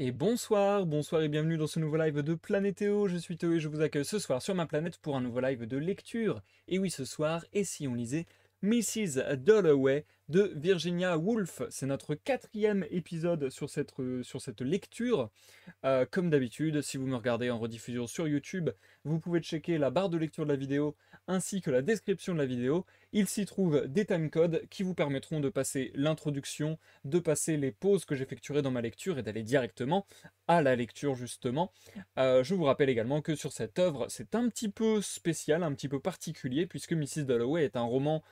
Et bonsoir, bonsoir et bienvenue dans ce nouveau live de Planétéo. Je suis Théo et je vous accueille ce soir sur ma planète pour un nouveau live de lecture. Et oui, ce soir, et si on lisait Mrs. Dalloway de Virginia Woolf. C'est notre quatrième épisode sur cette lecture. Comme d'habitude, si vous me regardez en rediffusion sur YouTube, vous pouvez checker la barre de lecture de la vidéo ainsi que la description de la vidéo. Il s'y trouve des timecodes qui vous permettront de passer l'introduction, de passer les pauses que j'effectuerai dans ma lecture et d'aller directement à la lecture justement. Je vous rappelle également que sur cette œuvre, c'est un petit peu spécial, un petit peu particulier, puisque Mrs. Dalloway est un roman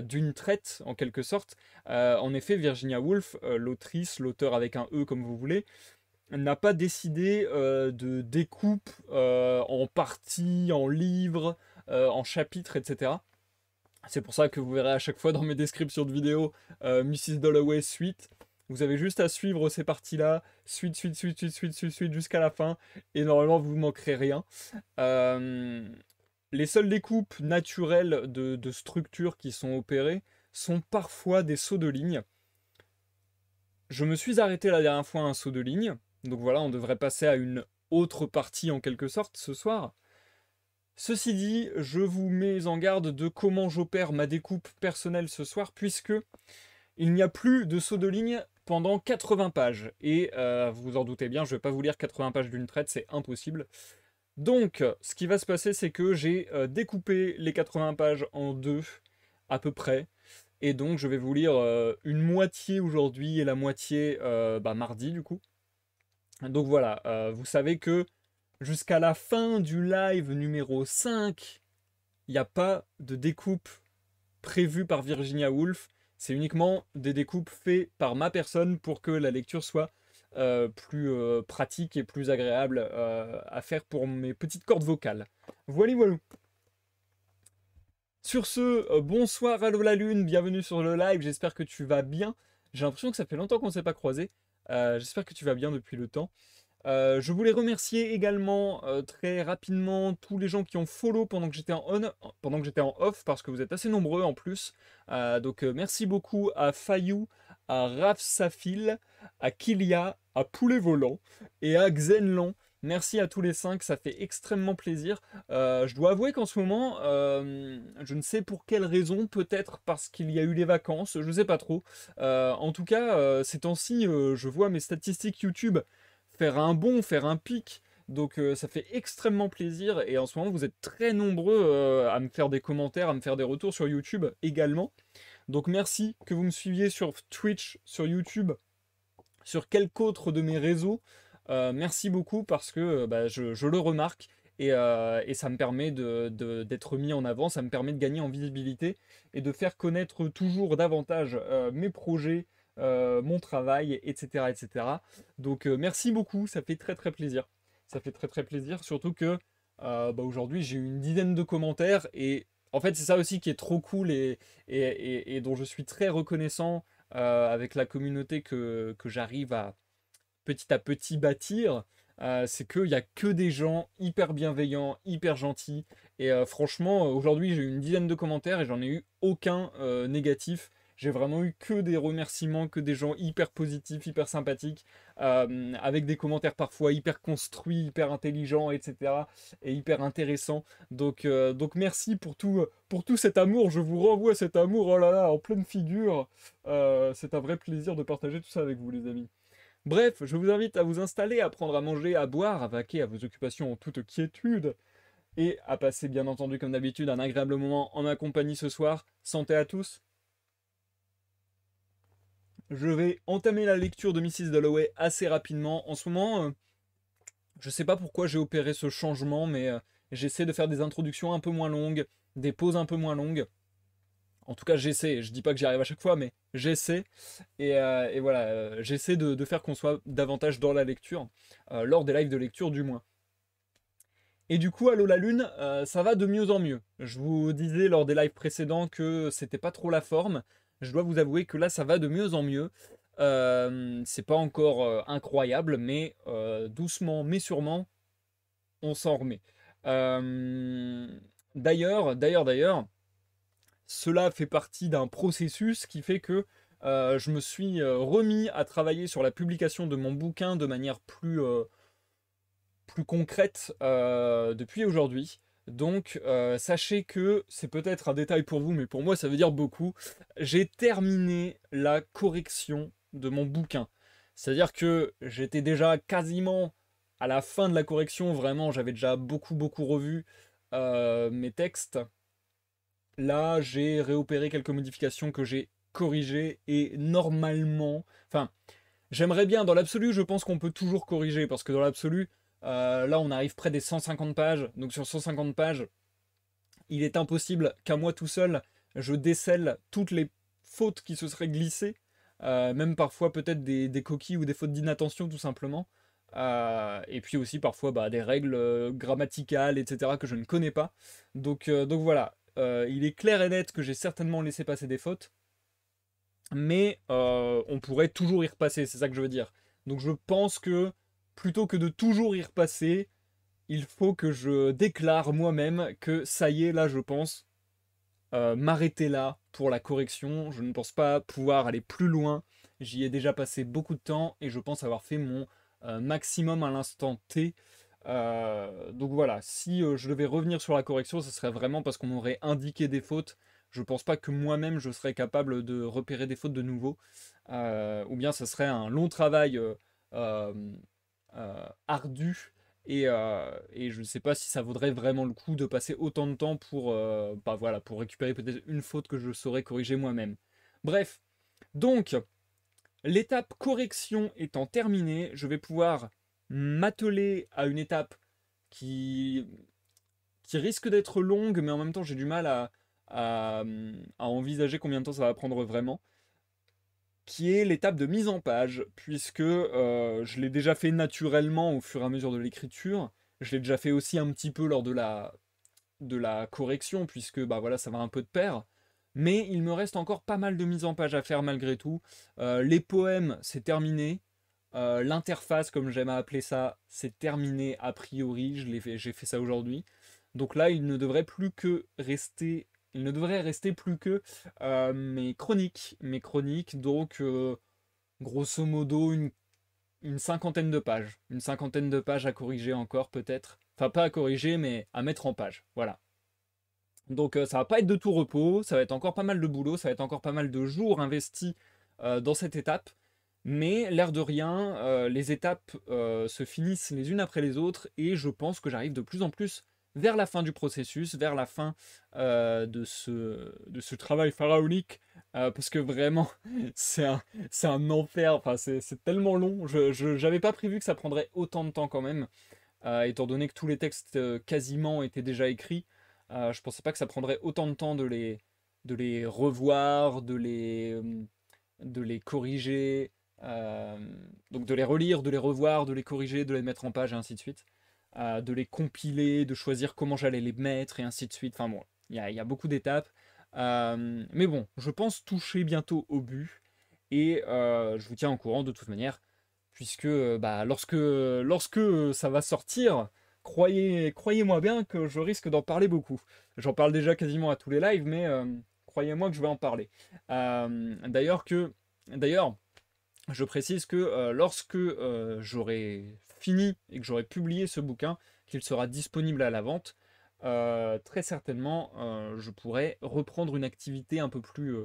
d'une traite en quelque sorte. En effet, Virginia Woolf, l'autrice, l'auteur avec un E comme vous voulez, n'a pas décidé de découpe en parties, en livres, en chapitres, etc. C'est pour ça que vous verrez à chaque fois dans mes descriptions de vidéos Mrs. Dalloway suite. Vous avez juste à suivre ces parties-là, suite, jusqu'à la fin, et normalement vous ne manquerez rien. Euh, les seules découpes naturelles de structures qui sont opérées sont parfois des sauts de ligne. Je me suis arrêté la dernière fois à un saut de ligne, donc voilà, on devrait passer à une autre partie en quelque sorte ce soir. Ceci dit, je vous mets en garde de comment j'opère ma découpe personnelle ce soir, puisque il n'y a plus de saut de ligne pendant 80 pages. Et vous vous en doutez bien, je ne vais pas vous lire 80 pages d'une traite, c'est impossible. Donc, ce qui va se passer, c'est que j'ai découpé les 80 pages en deux, à peu près. Et donc, je vais vous lire une moitié aujourd'hui et la moitié mardi, du coup. Donc voilà, vous savez que jusqu'à la fin du live numéro 5, il n'y a pas de découpe prévue par Virginia Woolf. C'est uniquement des découpes faites par ma personne pour que la lecture soit plus pratique et plus agréable à faire pour mes petites cordes vocales. Voilà, voilà. Sur ce, bonsoir, allô la lune, bienvenue sur le live, j'espère que tu vas bien. J'ai l'impression que ça fait longtemps qu'on ne s'est pas croisé. J'espère que tu vas bien depuis le temps. Je voulais remercier également très rapidement tous les gens qui ont follow pendant que j'étais pendant que j'étais en off, parce que vous êtes assez nombreux en plus. Donc merci beaucoup à Fayou, à Raf Safil, à Kilia, à Poulet Volant et à Xenlon. Merci à tous les 5, ça fait extrêmement plaisir. Je dois avouer qu'en ce moment, je ne sais pour quelle raison, peut-être parce qu'il y a eu les vacances, je ne sais pas trop. En tout cas, ces temps-ci, je vois mes statistiques YouTube faire un bond, faire un pic. Donc ça fait extrêmement plaisir et en ce moment vous êtes très nombreux à me faire des commentaires, à me faire des retours sur YouTube également. Donc merci que vous me suiviez sur Twitch, sur YouTube, sur quelque autre de mes réseaux. Merci beaucoup parce que je le remarque et ça me permet d'être mis en avant, ça me permet de gagner en visibilité et de faire connaître toujours davantage mes projets, mon travail, etc., etc. Donc merci beaucoup, ça fait très très plaisir. Ça fait très très plaisir, surtout que aujourd'hui j'ai eu une dizaine de commentaires et en fait c'est ça aussi qui est trop cool et dont je suis très reconnaissant avec la communauté que j'arrive à petit bâtir, c'est qu'il n'y a que des gens hyper bienveillants, hyper gentils. Et franchement, aujourd'hui, j'ai eu une dizaine de commentaires et j'en ai eu aucun négatif. J'ai vraiment eu que des remerciements, que des gens hyper positifs, hyper sympathiques, avec des commentaires parfois hyper construits, hyper intelligents, etc. et hyper intéressants. Donc merci pour tout cet amour. Je vous renvoie cet amour, oh là là, en pleine figure. C'est un vrai plaisir de partager tout ça avec vous, les amis. Bref, je vous invite à vous installer, à prendre à manger, à boire, à vaquer à vos occupations en toute quiétude, et à passer bien entendu comme d'habitude un agréable moment en ma compagnie ce soir. Santé à tous. Je vais entamer la lecture de Mrs. Dalloway assez rapidement. En ce moment, je sais pas pourquoi j'ai opéré ce changement, mais j'essaie de faire des introductions un peu moins longues, des pauses un peu moins longues. En tout cas, j'essaie. Je dis pas que j'y arrive à chaque fois, mais j'essaie. Et voilà, j'essaie de faire qu'on soit davantage dans la lecture, lors des lives de lecture du moins. Et du coup, Allô la Lune, ça va de mieux en mieux. Je vous disais lors des lives précédents que c'était pas trop la forme. Je dois vous avouer que là, ça va de mieux en mieux. C'est pas encore incroyable, mais doucement, mais sûrement, on s'en remet. Euh, d'ailleurs, cela fait partie d'un processus qui fait que je me suis remis à travailler sur la publication de mon bouquin de manière plus concrète depuis aujourd'hui. Donc sachez que c'est peut-être un détail pour vous, mais pour moi ça veut dire beaucoup. J'ai terminé la correction de mon bouquin. C'est-à-dire que j'étais déjà quasiment à la fin de la correction, vraiment j'avais déjà beaucoup revu mes textes. Là j'ai réopéré quelques modifications que j'ai corrigées et normalement... Enfin, j'aimerais bien, dans l'absolu, je pense qu'on peut toujours corriger, parce que dans l'absolu, là on arrive près des 150 pages, donc sur 150 pages, il est impossible qu'à moi tout seul, je décèle toutes les fautes qui se seraient glissées, même parfois peut-être des coquilles ou des fautes d'inattention tout simplement, et puis aussi parfois bah, des règles grammaticales, etc. que je ne connais pas. Donc voilà, il est clair et net que j'ai certainement laissé passer des fautes, mais on pourrait toujours y repasser, c'est ça que je veux dire. Donc je pense que plutôt que de toujours y repasser, il faut que je déclare moi-même que ça y est, là je pense m'arrêter là pour la correction. Je ne pense pas pouvoir aller plus loin. J'y ai déjà passé beaucoup de temps et je pense avoir fait mon maximum à l'instant T. Donc voilà, si je devais revenir sur la correction, ce serait vraiment parce qu'on m'aurait indiqué des fautes. Je pense pas que moi-même je serais capable de repérer des fautes de nouveau. Ou bien ce serait un long travail euh, ardu. Et je ne sais pas si ça vaudrait vraiment le coup de passer autant de temps pour, bah voilà, pour récupérer peut-être une faute que je saurais corriger moi-même. Bref, donc l'étape correction étant terminée, je vais pouvoir m'atteler à une étape qui, qui risque d'être longue, mais en même temps j'ai du mal à envisager combien de temps ça va prendre vraiment, qui est l'étape de mise en page, puisque je l'ai déjà fait naturellement au fur et à mesure de l'écriture, je l'ai déjà fait aussi un petit peu lors de la correction, puisque bah voilà, ça va un peu de pair. Mais il me reste encore pas mal de mise en page à faire malgré tout. Les poèmes, c'est terminé. L'interface, comme j'aime à appeler ça, c'est terminé a priori. J'ai fait ça aujourd'hui. Donc là, il ne devrait rester plus que mes chroniques. Mes chroniques, donc grosso modo une cinquantaine de pages. Une cinquantaine de pages à corriger encore peut-être. Enfin pas à corriger, mais à mettre en page. Voilà. Donc ça va pas être de tout repos, ça va être encore pas mal de boulot, ça va être encore pas mal de jours investis dans cette étape. Mais l'air de rien, les étapes se finissent les unes après les autres et je pense que j'arrive de plus en plus vers la fin du processus, vers la fin de ce travail pharaonique, parce que vraiment, c'est un enfer, enfin, c'est tellement long. J'avais pas prévu que ça prendrait autant de temps quand même, étant donné que tous les textes quasiment étaient déjà écrits. Je pensais pas que ça prendrait autant de temps de les revoir, de les corriger, euh, donc de les relire, de les revoir, de les corriger, de les mettre en page et ainsi de suite, de les compiler, de choisir comment j'allais les mettre et ainsi de suite. Enfin bon, il y a beaucoup d'étapes. Mais bon, je pense toucher bientôt au but et je vous tiens au courant de toute manière, puisque bah, lorsque ça va sortir, croyez-moi bien que je risque d'en parler beaucoup. J'en parle déjà quasiment à tous les lives, mais croyez-moi que je vais en parler. D'ailleurs, je précise que lorsque j'aurai fini et que j'aurai publié ce bouquin, qu'il sera disponible à la vente, très certainement, je pourrai reprendre une activité un peu plus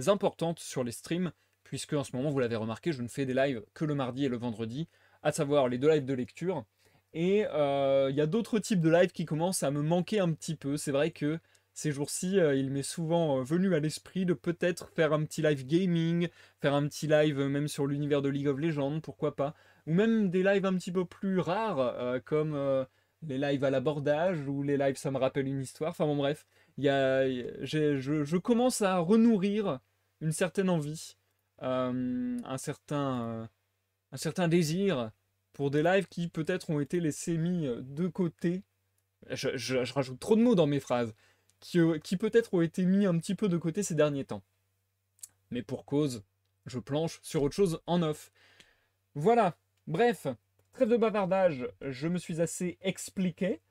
importante sur les streams, puisque en ce moment, vous l'avez remarqué, je ne fais des lives que le mardi et le vendredi, à savoir les deux lives de lecture. Et il y a d'autres types de lives qui commencent à me manquer un petit peu. C'est vrai que ces jours-ci, il m'est souvent venu à l'esprit de peut-être faire un petit live gaming, faire un petit live même sur l'univers de League of Legends, pourquoi pas. Ou même des lives un petit peu plus rares, comme les lives à l'abordage, ou les lives ça me rappelle une histoire. Enfin bon bref, je commence à renourrir une certaine envie, un certain désir pour des lives qui peut-être ont été laissés mis de côté. Je rajoute trop de mots dans mes phrases. Qui peut-être ont été mis un petit peu de côté ces derniers temps. Mais pour cause, je planche sur autre chose en off. Voilà, bref, trêve de bavardage, je me suis assez expliqué.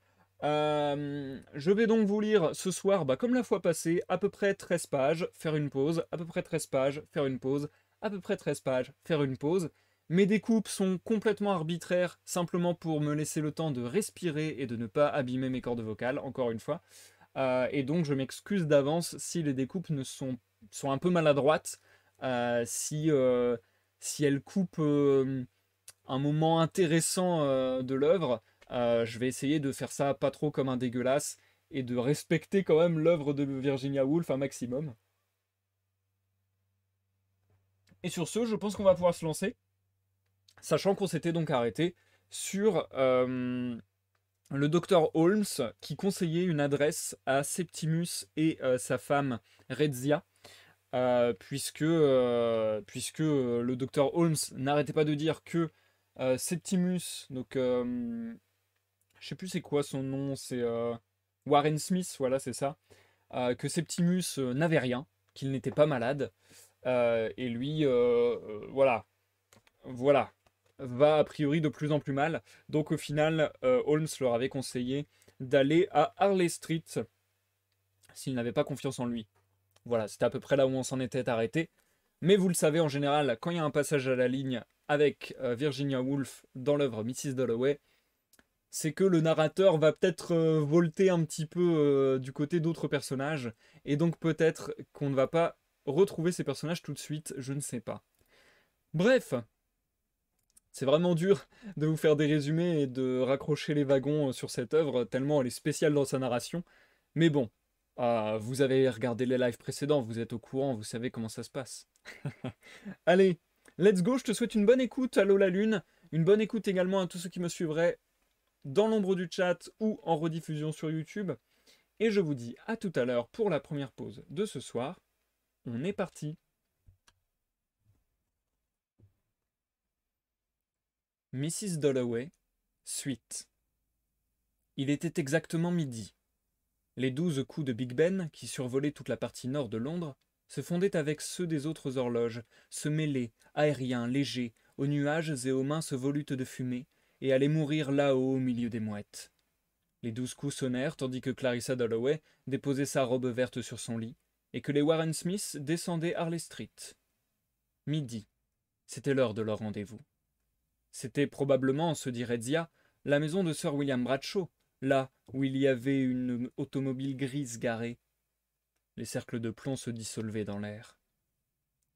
Je vais donc vous lire ce soir, bah, comme la fois passée, à peu près 13 pages, faire une pause, à peu près 13 pages, faire une pause, à peu près 13 pages, faire une pause. Mes découpes sont complètement arbitraires, simplement pour me laisser le temps de respirer et de ne pas abîmer mes cordes vocales, encore une fois. Et donc je m'excuse d'avance si les découpes sont un peu maladroites, si elles coupent un moment intéressant de l'œuvre. Je vais essayer de faire ça pas trop comme un dégueulasse et de respecter quand même l'œuvre de Virginia Woolf un maximum. Et sur ce, je pense qu'on va pouvoir se lancer, sachant qu'on s'était donc arrêté sur le docteur Holmes qui conseillait une adresse à Septimus et sa femme Redzia, puisque le docteur Holmes n'arrêtait pas de dire que Septimus, donc je sais plus c'est quoi son nom, c'est Warren Smith, voilà c'est ça, que Septimus n'avait rien, qu'il n'était pas malade, et lui, voilà, va a priori de plus en plus mal. Donc au final, Holmes leur avait conseillé d'aller à Harley Street s'il n'avait pas confiance en lui. Voilà, c'était à peu près là où on s'en était arrêté. Mais vous le savez, en général, quand il y a un passage à la ligne avec Virginia Woolf dans l'œuvre Mrs. Dalloway, c'est que le narrateur va peut-être volter un petit peu du côté d'autres personnages, et donc peut-être qu'on ne va pas retrouver ces personnages tout de suite, je ne sais pas. Bref, c'est vraiment dur de vous faire des résumés et de raccrocher les wagons sur cette œuvre, tellement elle est spéciale dans sa narration. Mais bon, vous avez regardé les lives précédents, vous êtes au courant, vous savez comment ça se passe. Allez, let's go, je te souhaite une bonne écoute, allô la lune, une bonne écoute également à tous ceux qui me suivraient dans l'ombre du chat ou en rediffusion sur YouTube. Et je vous dis à tout à l'heure pour la première pause de ce soir. On est parti. Mrs. Dalloway, suite. Il était exactement midi. Les 12 coups de Big Ben, qui survolaient toute la partie nord de Londres, se fondaient avec ceux des autres horloges, se mêlaient, aériens, légers, aux nuages et aux minces volutes de fumée, et allaient mourir là-haut au milieu des mouettes. Les 12 coups sonnèrent tandis que Clarissa Dalloway déposait sa robe verte sur son lit, et que les Warren Smith descendaient Harley Street. Midi. C'était l'heure de leur rendez-vous. C'était probablement, se dirait Zia, la maison de Sir William Bradshaw, là où il y avait une automobile grise garée. Les cercles de plomb se dissolvaient dans l'air.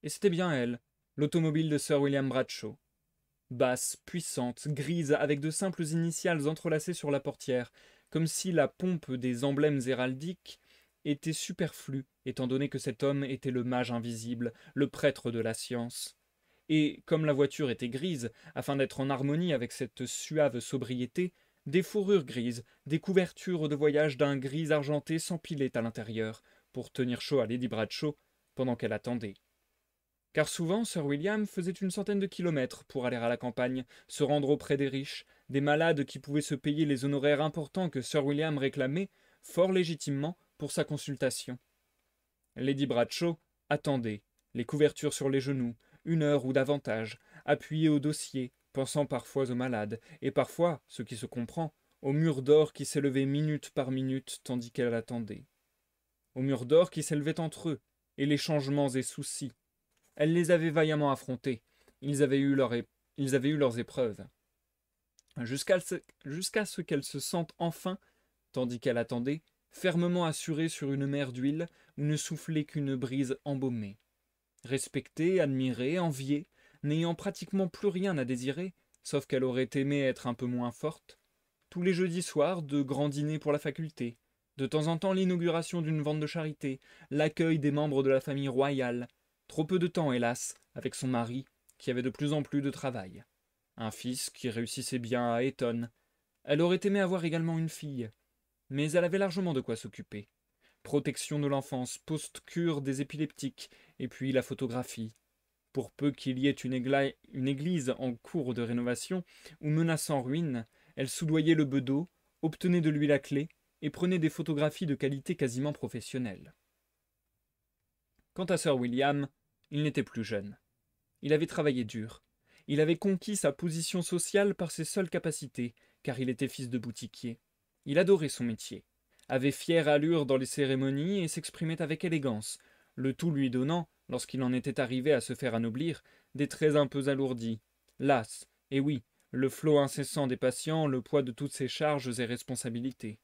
Et c'était bien elle, l'automobile de Sir William Bradshaw. Basse, puissante, grise, avec de simples initiales entrelacées sur la portière, comme si la pompe des emblèmes héraldiques était superflue, étant donné que cet homme était le mage invisible, le prêtre de la science. Et, comme la voiture était grise, afin d'être en harmonie avec cette suave sobriété, des fourrures grises, des couvertures de voyage d'un gris argenté s'empilaient à l'intérieur, pour tenir chaud à Lady Bradshaw pendant qu'elle attendait. Car souvent, Sir William faisait une centaine de kilomètres pour aller à la campagne, se rendre auprès des riches, des malades qui pouvaient se payer les honoraires importants que Sir William réclamait, fort légitimement, pour sa consultation. Lady Bradshaw attendait, les couvertures sur les genoux, 1 heure ou davantage, appuyée au dossier, pensant parfois aux malades, et parfois, ce qui se comprend, au mur d'or qui s'élevait minute par minute tandis qu'elle attendait. Au mur d'or qui s'élevait entre eux, et les changements et soucis. Elle les avait vaillamment affrontés. Ils avaient eu leurs épreuves. Jusqu'à ce qu'elle se sente enfin, tandis qu'elle attendait, fermement assurée sur une mer d'huile où ne soufflait qu'une brise embaumée. Respectée, admirée, enviée, n'ayant pratiquement plus rien à désirer, sauf qu'elle aurait aimé être un peu moins forte, tous les jeudis soirs, de grands dîners pour la faculté, de temps en temps l'inauguration d'une vente de charité, l'accueil des membres de la famille royale, trop peu de temps, hélas, avec son mari, qui avait de plus en plus de travail. Un fils qui réussissait bien à Eton. Elle aurait aimé avoir également une fille, mais elle avait largement de quoi s'occuper. Protection de l'enfance, post-cure des épileptiques, et puis la photographie. Pour peu qu'il y ait une église en cours de rénovation ou menaçant ruine, elle soudoyait le bedeau, obtenait de lui la clé et prenait des photographies de qualité quasiment professionnelle. Quant à Sir William, il n'était plus jeune. Il avait travaillé dur. Il avait conquis sa position sociale par ses seules capacités, car il était fils de boutiquier. Il adorait son métier, avait fière allure dans les cérémonies et s'exprimait avec élégance, le tout lui donnant, lorsqu'il en était arrivé à se faire anoblir, des traits un peu alourdis, las, et oui, le flot incessant des patients, le poids de toutes ses charges et responsabilités.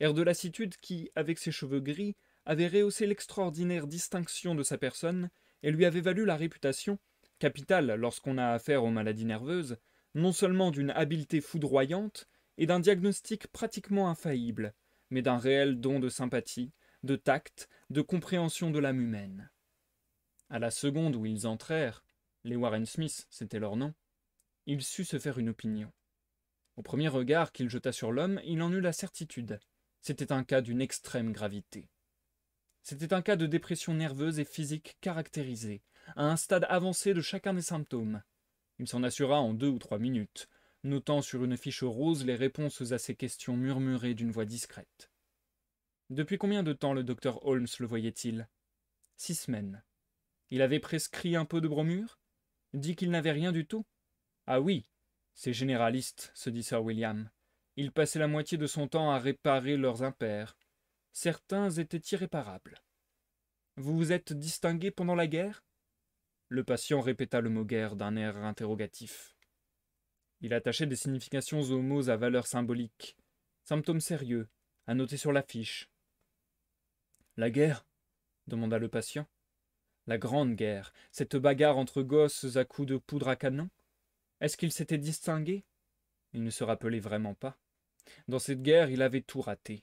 Air de lassitude qui, avec ses cheveux gris, avait rehaussé l'extraordinaire distinction de sa personne et lui avait valu la réputation, capitale lorsqu'on a affaire aux maladies nerveuses, non seulement d'une habileté foudroyante et d'un diagnostic pratiquement infaillible, mais d'un réel don de sympathie, de tact, de compréhension de l'âme humaine. À la seconde où ils entrèrent, les Warren Smith, c'était leur nom, il sut se faire une opinion. Au premier regard qu'il jeta sur l'homme, il en eut la certitude. C'était un cas d'une extrême gravité. C'était un cas de dépression nerveuse et physique caractérisée, à un stade avancé de chacun des symptômes. Il s'en assura en 2 ou 3 minutes, notant sur une fiche rose les réponses à ses questions murmurées d'une voix discrète. Depuis combien de temps le docteur Holmes le voyait-il? 6 semaines. Il avait prescrit un peu de bromure? Dit qu'il n'avait rien du tout? Ah oui, c'est généraliste, se dit Sir William. Il passait la moitié de son temps à réparer leurs impairs. Certains étaient irréparables. Vous vous êtes distingué pendant la guerre? Le patient répéta le mot guerre d'un air interrogatif. Il attachait des significations aux mots à valeur symbolique. Symptômes sérieux, à noter sur la fiche. La guerre? Demanda le patient. La grande guerre, cette bagarre entre gosses à coups de poudre à canon? Est-ce qu'il s'était distingué? Il ne se rappelait vraiment pas. Dans cette guerre, il avait tout raté.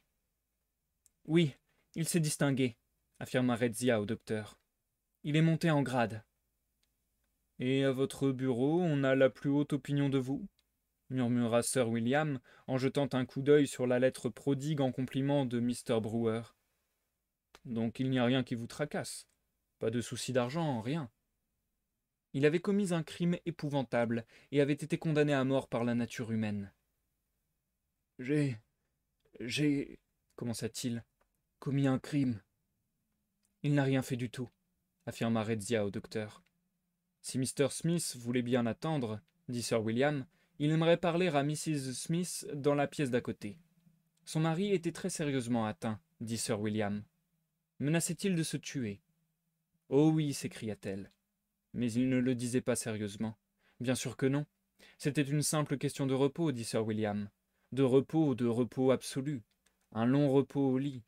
Oui, il s'est distingué, affirma Redzia au docteur. Il est monté en grade. Et à votre bureau, on a la plus haute opinion de vous? Murmura Sir William, en jetant un coup d'œil sur la lettre prodigue en compliment de Mr. Brewer. Donc il n'y a rien qui vous tracasse. Pas de souci d'argent, rien. Il avait commis un crime épouvantable et avait été condamné à mort par la nature humaine. J'ai, commença-t-il, commis un crime. Il n'a rien fait du tout, affirma Redzia au docteur. Si Mr. Smith voulait bien attendre, dit Sir William, il aimerait parler à Mrs. Smith dans la pièce d'à côté. Son mari était très sérieusement atteint, dit Sir William. Menaçait-il de se tuer? Oh oui, s'écria-t-elle. Mais il ne le disait pas sérieusement. Bien sûr que non. C'était une simple question de repos, dit Sir William. De repos absolu. Un long repos au lit.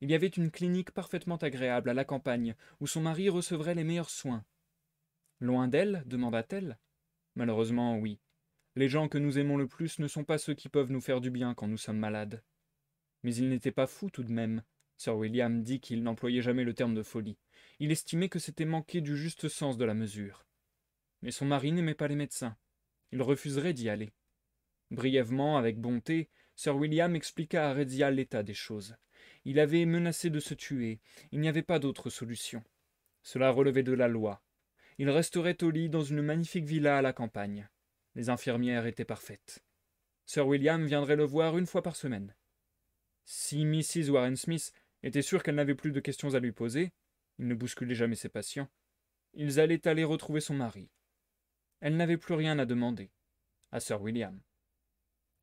Il y avait une clinique parfaitement agréable à la campagne, où son mari recevrait les meilleurs soins. Loin d'elle? Demanda-t-elle. Malheureusement, oui. Les gens que nous aimons le plus ne sont pas ceux qui peuvent nous faire du bien quand nous sommes malades. Mais il n'était pas fou tout de même. Sir William dit qu'il n'employait jamais le terme de folie. Il estimait que c'était manquer du juste sens de la mesure. Mais son mari n'aimait pas les médecins. Il refuserait d'y aller. Brièvement, avec bonté, Sir William expliqua à Redzia l'état des choses. Il avait menacé de se tuer. Il n'y avait pas d'autre solution. Cela relevait de la loi. Il resterait au lit dans une magnifique villa à la campagne. Les infirmières étaient parfaites. Sir William viendrait le voir une fois par semaine. Si Mrs. Warren Smith était sûre qu'elle n'avait plus de questions à lui poser, il ne bousculait jamais ses patients, ils allaient aller retrouver son mari. Elle n'avait plus rien à demander, à Sir William.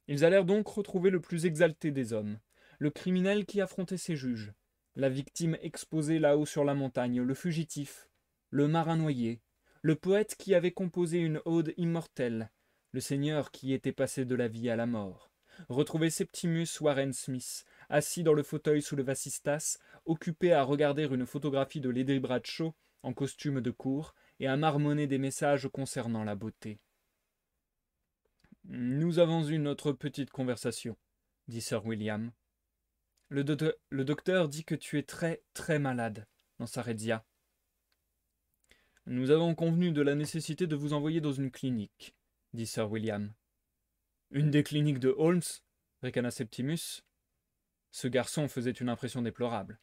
Ils allèrent donc retrouver le plus exalté des hommes, le criminel qui affrontait ses juges, la victime exposée là-haut sur la montagne, le fugitif, le marin noyé, le poète qui avait composé une ode immortelle, le seigneur qui était passé de la vie à la mort. Retrouver Septimus Warren Smith, assis dans le fauteuil sous le vasistas, occupé à regarder une photographie de Lady Bradshaw en costume de cour et à marmonner des messages concernant la beauté. Nous avons eu notre petite conversation, dit Sir William. Le docteur dit que tu es très, très malade, lança Redzia. Nous avons convenu de la nécessité de vous envoyer dans une clinique, dit Sir William. Une des cliniques de Holmes, ricana Septimus. Ce garçon faisait une impression déplorable,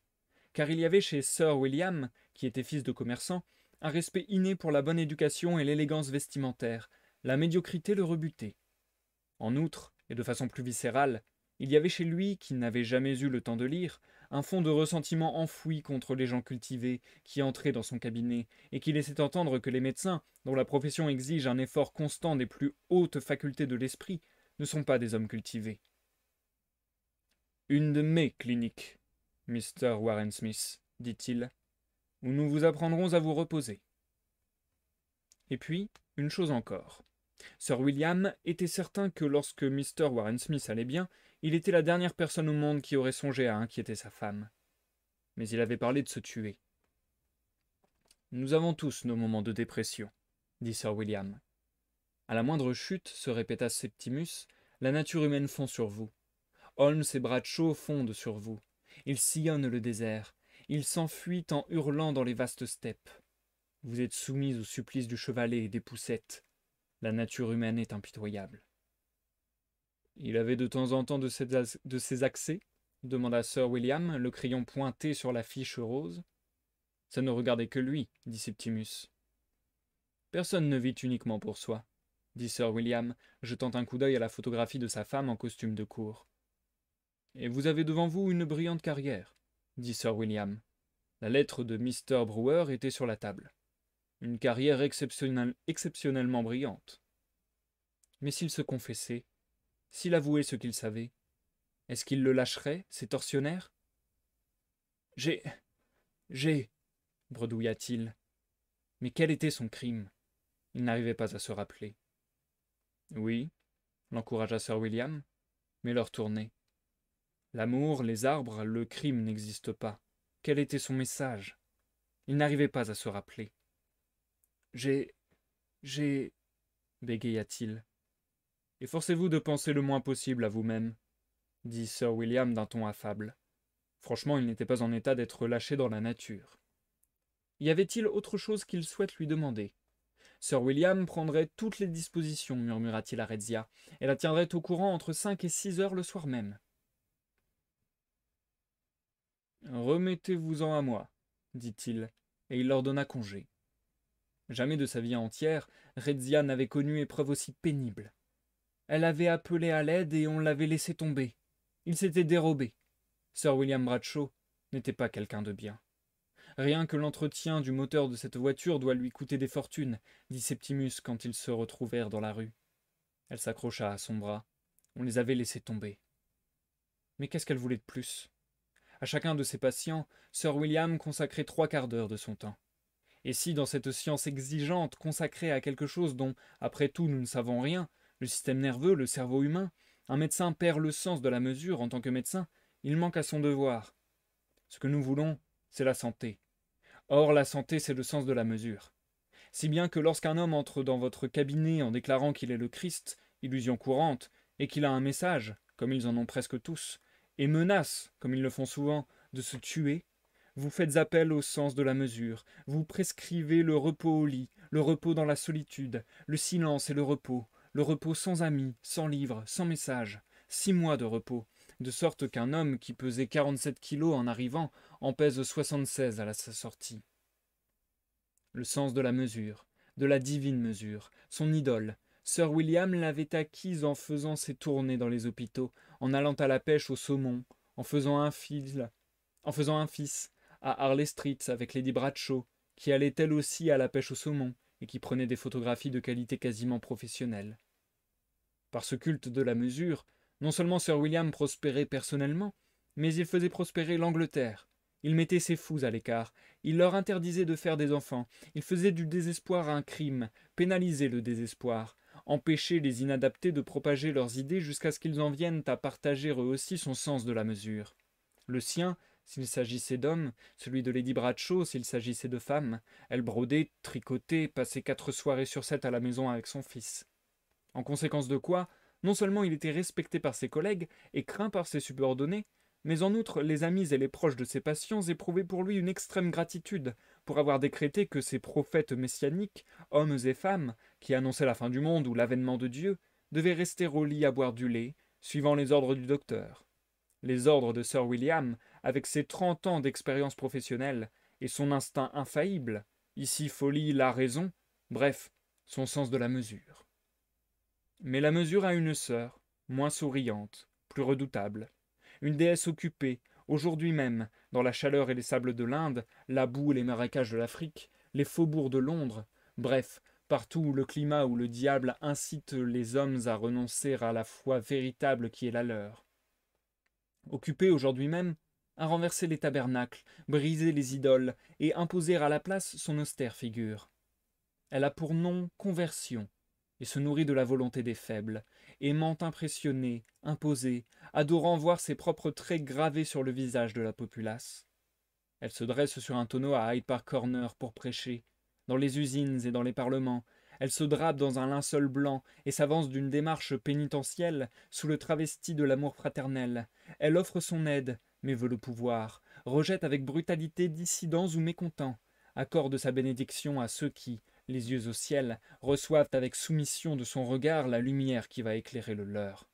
car il y avait chez Sir William, qui était fils de commerçant, un respect inné pour la bonne éducation et l'élégance vestimentaire. La médiocrité le rebutait. En outre, et de façon plus viscérale, il y avait chez lui, qui n'avait jamais eu le temps de lire, un fond de ressentiment enfoui contre les gens cultivés qui entraient dans son cabinet et qui laissaient entendre que les médecins, dont la profession exige un effort constant des plus hautes facultés de l'esprit, ne sont pas des hommes cultivés. Une de mes cliniques, Mr. Warren Smith, dit-il. où nous vous apprendrons à vous reposer. Et puis, une chose encore. Sir William était certain que lorsque Mr. Warren Smith allait bien, il était la dernière personne au monde qui aurait songé à inquiéter sa femme. Mais il avait parlé de se tuer. Nous avons tous nos moments de dépression, dit Sir William. À la moindre chute, se répéta Septimus, la nature humaine fond sur vous. Holmes et Bradshaw fondent sur vous. Ils sillonnent le désert. Ils s'enfuient en hurlant dans les vastes steppes. Vous êtes soumis au supplice du chevalet et des poussettes. La nature humaine est impitoyable. Il avait de temps en temps de ces accès, demanda Sir William, le crayon pointé sur la fiche rose. Ça ne regardait que lui, dit Septimus. Personne ne vit uniquement pour soi, dit Sir William, jetant un coup d'œil à la photographie de sa femme en costume de cour. Et vous avez devant vous une brillante carrière, dit Sir William. La lettre de Mr. Brewer était sur la table. Une carrière exceptionnellement brillante. Mais s'il se confessait, s'il avouait ce qu'il savait, est-ce qu'il le lâcherait, ces tortionnaires? J'ai, bredouilla-t-il. Mais quel était son crime? Il n'arrivait pas à se rappeler. Oui, l'encouragea Sir William, mais l'heure tournait. L'amour, les arbres, le crime n'existent pas. Quel était son message? Il n'arrivait pas à se rappeler. J'ai... bégaya-t-il. Efforcez-vous de penser le moins possible à vous-même, dit Sir William d'un ton affable. Franchement, il n'était pas en état d'être lâché dans la nature. Y avait-il autre chose qu'il souhaite lui demander? Sir William prendrait toutes les dispositions, murmura-t-il à Redzia, et la tiendrait au courant entre 5 et 6 heures le soir même. Remettez-vous-en à moi, dit-il, et il leur donna congé. Jamais de sa vie entière, Redzia n'avait connu épreuve aussi pénible. Elle avait appelé à l'aide et on l'avait laissé tomber. Il s'était dérobé. Sir William Bradshaw n'était pas quelqu'un de bien. Rien que l'entretien du moteur de cette voiture doit lui coûter des fortunes, dit Septimus quand ils se retrouvèrent dans la rue. Elle s'accrocha à son bras. On les avait laissés tomber. Mais qu'est-ce qu'elle voulait de plus? À chacun de ses patients, Sir William consacrait 3/4 d'heure de son temps. Et si, dans cette science exigeante, consacrée à quelque chose dont, après tout, nous ne savons rien, le système nerveux, le cerveau humain, un médecin perd le sens de la mesure en tant que médecin, il manque à son devoir. Ce que nous voulons, c'est la santé. Or, la santé, c'est le sens de la mesure. Si bien que lorsqu'un homme entre dans votre cabinet en déclarant qu'il est le Christ, illusion courante, et qu'il a un message, comme ils en ont presque tous, et menace, comme ils le font souvent, de se tuer, vous faites appel au sens de la mesure, vous prescrivez le repos au lit, le repos dans la solitude, le silence et le repos sans amis, sans livres, sans message, 6 mois de repos, de sorte qu'un homme qui pesait 47 kilos en arrivant en pèse 76 à sa sortie. Le sens de la mesure, de la divine mesure, son idole, Sir William l'avait acquise en faisant ses tournées dans les hôpitaux, en allant à la pêche au saumon, en faisant un fils à Harley Street avec Lady Bradshaw, qui allait elle aussi à la pêche au saumon et qui prenait des photographies de qualité quasiment professionnelle. Par ce culte de la mesure, non seulement Sir William prospérait personnellement, mais il faisait prospérer l'Angleterre. Il mettait ses fous à l'écart, il leur interdisait de faire des enfants, il faisait du désespoir un crime, pénalisait le désespoir, empêchait les inadaptés de propager leurs idées jusqu'à ce qu'ils en viennent à partager eux aussi son sens de la mesure. Le sien, s'il s'agissait d'hommes, celui de Lady Bradshaw, s'il s'agissait de femmes. Elle brodait, tricotait, passait 4 soirées sur 7 à la maison avec son fils. En conséquence de quoi, non seulement il était respecté par ses collègues et craint par ses subordonnés, mais en outre les amis et les proches de ses patients éprouvaient pour lui une extrême gratitude pour avoir décrété que ces prophètes messianiques, hommes et femmes, qui annonçaient la fin du monde ou l'avènement de Dieu, devaient rester au lit à boire du lait, suivant les ordres du docteur. Les ordres de Sir William, avec ses 30 ans d'expérience professionnelle et son instinct infaillible, ici folie, là raison, bref, son sens de la mesure. Mais la mesure a une sœur, moins souriante, plus redoutable, une déesse occupée, aujourd'hui même, dans la chaleur et les sables de l'Inde, la boue et les marécages de l'Afrique, les faubourgs de Londres, bref, partout où le climat ou le diable incite les hommes à renoncer à la foi véritable qui est la leur. Occupée aujourd'hui même, à renverser les tabernacles, briser les idoles et imposer à la place son austère figure. Elle a pour nom conversion, et se nourrit de la volonté des faibles, aimant impressionner, imposer, adorant voir ses propres traits gravés sur le visage de la populace. Elle se dresse sur un tonneau à Hyde Park Corner pour prêcher. Dans les usines et dans les parlements, elle se drape dans un linceul blanc et s'avance d'une démarche pénitentielle sous le travesti de l'amour fraternel. Elle offre son aide, mais veut le pouvoir, rejette avec brutalité dissidents ou mécontents, accorde sa bénédiction à ceux qui, les yeux au ciel, reçoivent avec soumission de son regard la lumière qui va éclairer le leur.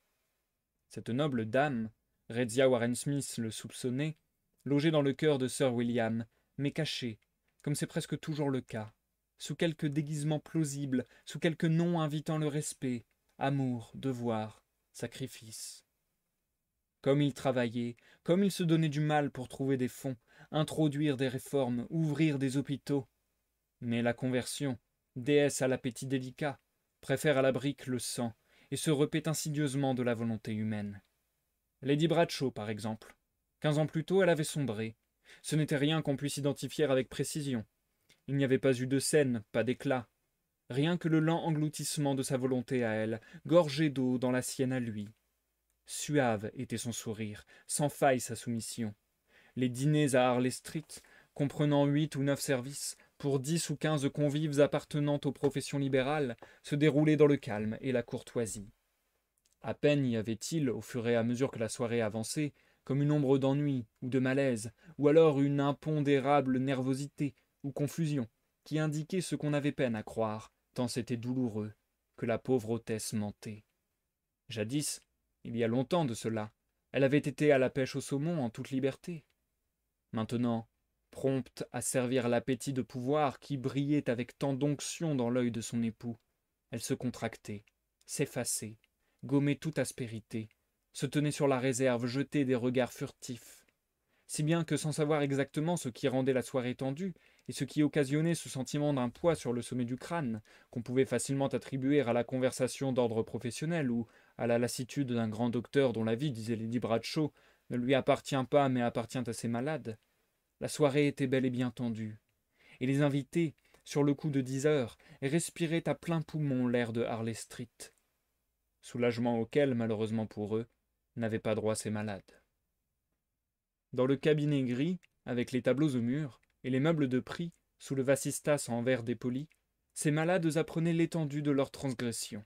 Cette noble dame, Redzia Warren Smith le soupçonnait, logée dans le cœur de Sir William, mais cachée, comme c'est presque toujours le cas, sous quelque déguisement plausible, sous quelque nom invitant le respect, amour, devoir, sacrifice. Comme il travaillait, comme il se donnait du mal pour trouver des fonds, introduire des réformes, ouvrir des hôpitaux. Mais la conversion, déesse à l'appétit délicat, préfère à la brique le sang, et se repaît insidieusement de la volonté humaine. Lady Bradshaw, par exemple. 15 ans plus tôt, elle avait sombré. Ce n'était rien qu'on puisse identifier avec précision. Il n'y avait pas eu de scène, pas d'éclat. Rien que le lent engloutissement de sa volonté à elle, gorgée d'eau dans la sienne à lui. Suave était son sourire, sans faille sa soumission. Les dîners à Harley Street, comprenant 8 ou 9 services, pour 10 ou 15 convives appartenant aux professions libérales, se déroulaient dans le calme et la courtoisie. À peine y avait-il, au fur et à mesure que la soirée avançait, comme une ombre d'ennui ou de malaise, ou alors une impondérable nervosité ou confusion, qui indiquait ce qu'on avait peine à croire, tant c'était douloureux, que la pauvre hôtesse mentait. Jadis, il y a longtemps de cela, elle avait été à la pêche au saumon en toute liberté. Maintenant, prompte à servir l'appétit de pouvoir qui brillait avec tant d'onction dans l'œil de son époux, elle se contractait, s'effaçait, gommait toute aspérité, se tenait sur la réserve, jetait des regards furtifs. Si bien que sans savoir exactement ce qui rendait la soirée tendue, et ce qui occasionnait ce sentiment d'un poids sur le sommet du crâne, qu'on pouvait facilement attribuer à la conversation d'ordre professionnel ou à la lassitude d'un grand docteur dont la vie, disait Lady Bradshaw, ne lui appartient pas mais appartient à ses malades, la soirée était bel et bien tendue, et les invités, sur le coup de 10 heures, respiraient à plein poumon l'air de Harley Street. Soulagement auquel, malheureusement pour eux, n'avaient pas droit ces malades. Dans le cabinet gris, avec les tableaux au mur, et les meubles de prix, sous le vasistas en verre dépoli, ces malades apprenaient l'étendue de leurs transgressions.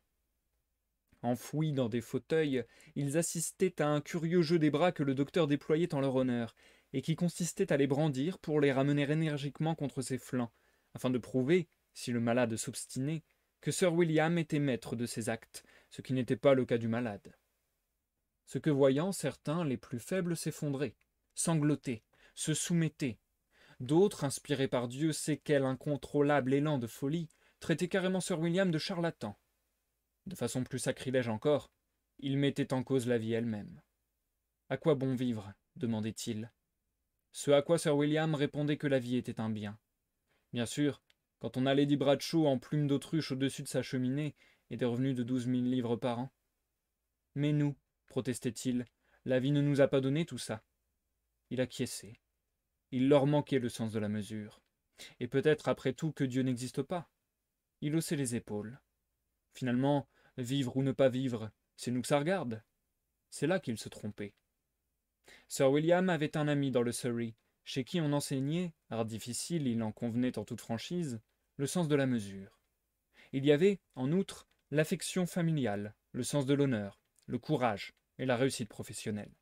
Enfouis dans des fauteuils, ils assistaient à un curieux jeu des bras que le docteur déployait en leur honneur, et qui consistait à les brandir pour les ramener énergiquement contre ses flancs, afin de prouver, si le malade s'obstinait, que Sir William était maître de ses actes, ce qui n'était pas le cas du malade. Ce que voyant, certains, les plus faibles, s'effondraient, sanglotaient, se soumettaient. D'autres, inspirés par Dieu sait quel incontrôlable élan de folie, traitaient carrément Sir William de charlatan. De façon plus sacrilège encore, il mettait en cause la vie elle-même. « À quoi bon vivre » demandait-il. Ce à quoi Sir William répondait que la vie était un bien. Bien sûr, quand on a Lady Bradshaw en plume d'autruche au-dessus de sa cheminée et des revenus de 12 000 livres par an. Mais nous, protestait-il, la vie ne nous a pas donné tout ça. Il acquiesçait. Il leur manquait le sens de la mesure. Et peut-être après tout que Dieu n'existe pas. Il haussait les épaules. Finalement, vivre ou ne pas vivre, c'est nous que ça regarde. C'est là qu'il se trompait. Sir William avait un ami dans le Surrey, chez qui on enseignait, art difficile, il en convenait en toute franchise, le sens de la mesure. Il y avait, en outre, l'affection familiale, le sens de l'honneur, le courage et la réussite professionnelle.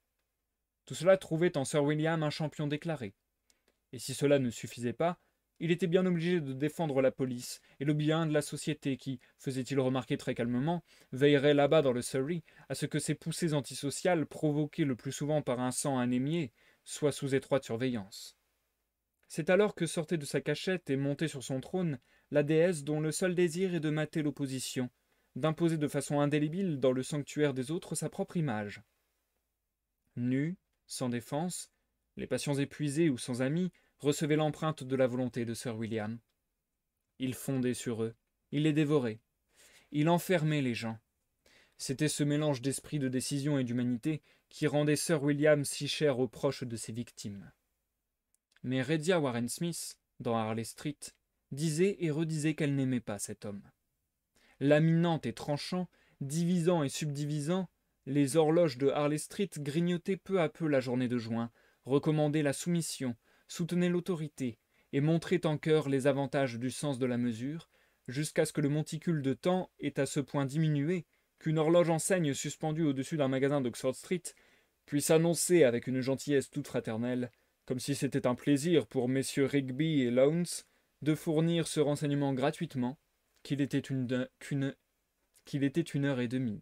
Tout cela trouvait en Sir William un champion déclaré. Et si cela ne suffisait pas, il était bien obligé de défendre la police et le bien de la société qui, faisait-il remarquer très calmement, veillerait là-bas dans le Surrey à ce que ces poussées antisociales, provoquées le plus souvent par un sang anémié, soient sous étroite surveillance. C'est alors que sortait de sa cachette et montait sur son trône la déesse dont le seul désir est de mater l'opposition, d'imposer de façon indélébile dans le sanctuaire des autres sa propre image. Nus, sans défense, les passions épuisées ou sans amis recevaient l'empreinte de la volonté de Sir William. Il fondait sur eux, il les dévorait, il enfermait les gens. C'était ce mélange d'esprit de décision et d'humanité qui rendait Sir William si cher aux proches de ses victimes. Mais Rhea Warren Smith, dans Harley Street, disait et redisait qu'elle n'aimait pas cet homme. Laminant et tranchant, divisant et subdivisant, les horloges de Harley Street grignotaient peu à peu la journée de juin, recommandaient la soumission, soutenaient l'autorité, et montraient en cœur les avantages du sens de la mesure, jusqu'à ce que le monticule de temps ait à ce point diminué qu'une horloge enseigne suspendue au-dessus d'un magasin d'Oxford Street puisse annoncer avec une gentillesse toute fraternelle, comme si c'était un plaisir pour messieurs Rigby et Lowndes de fournir ce renseignement gratuitement, qu'il était une heure et demie.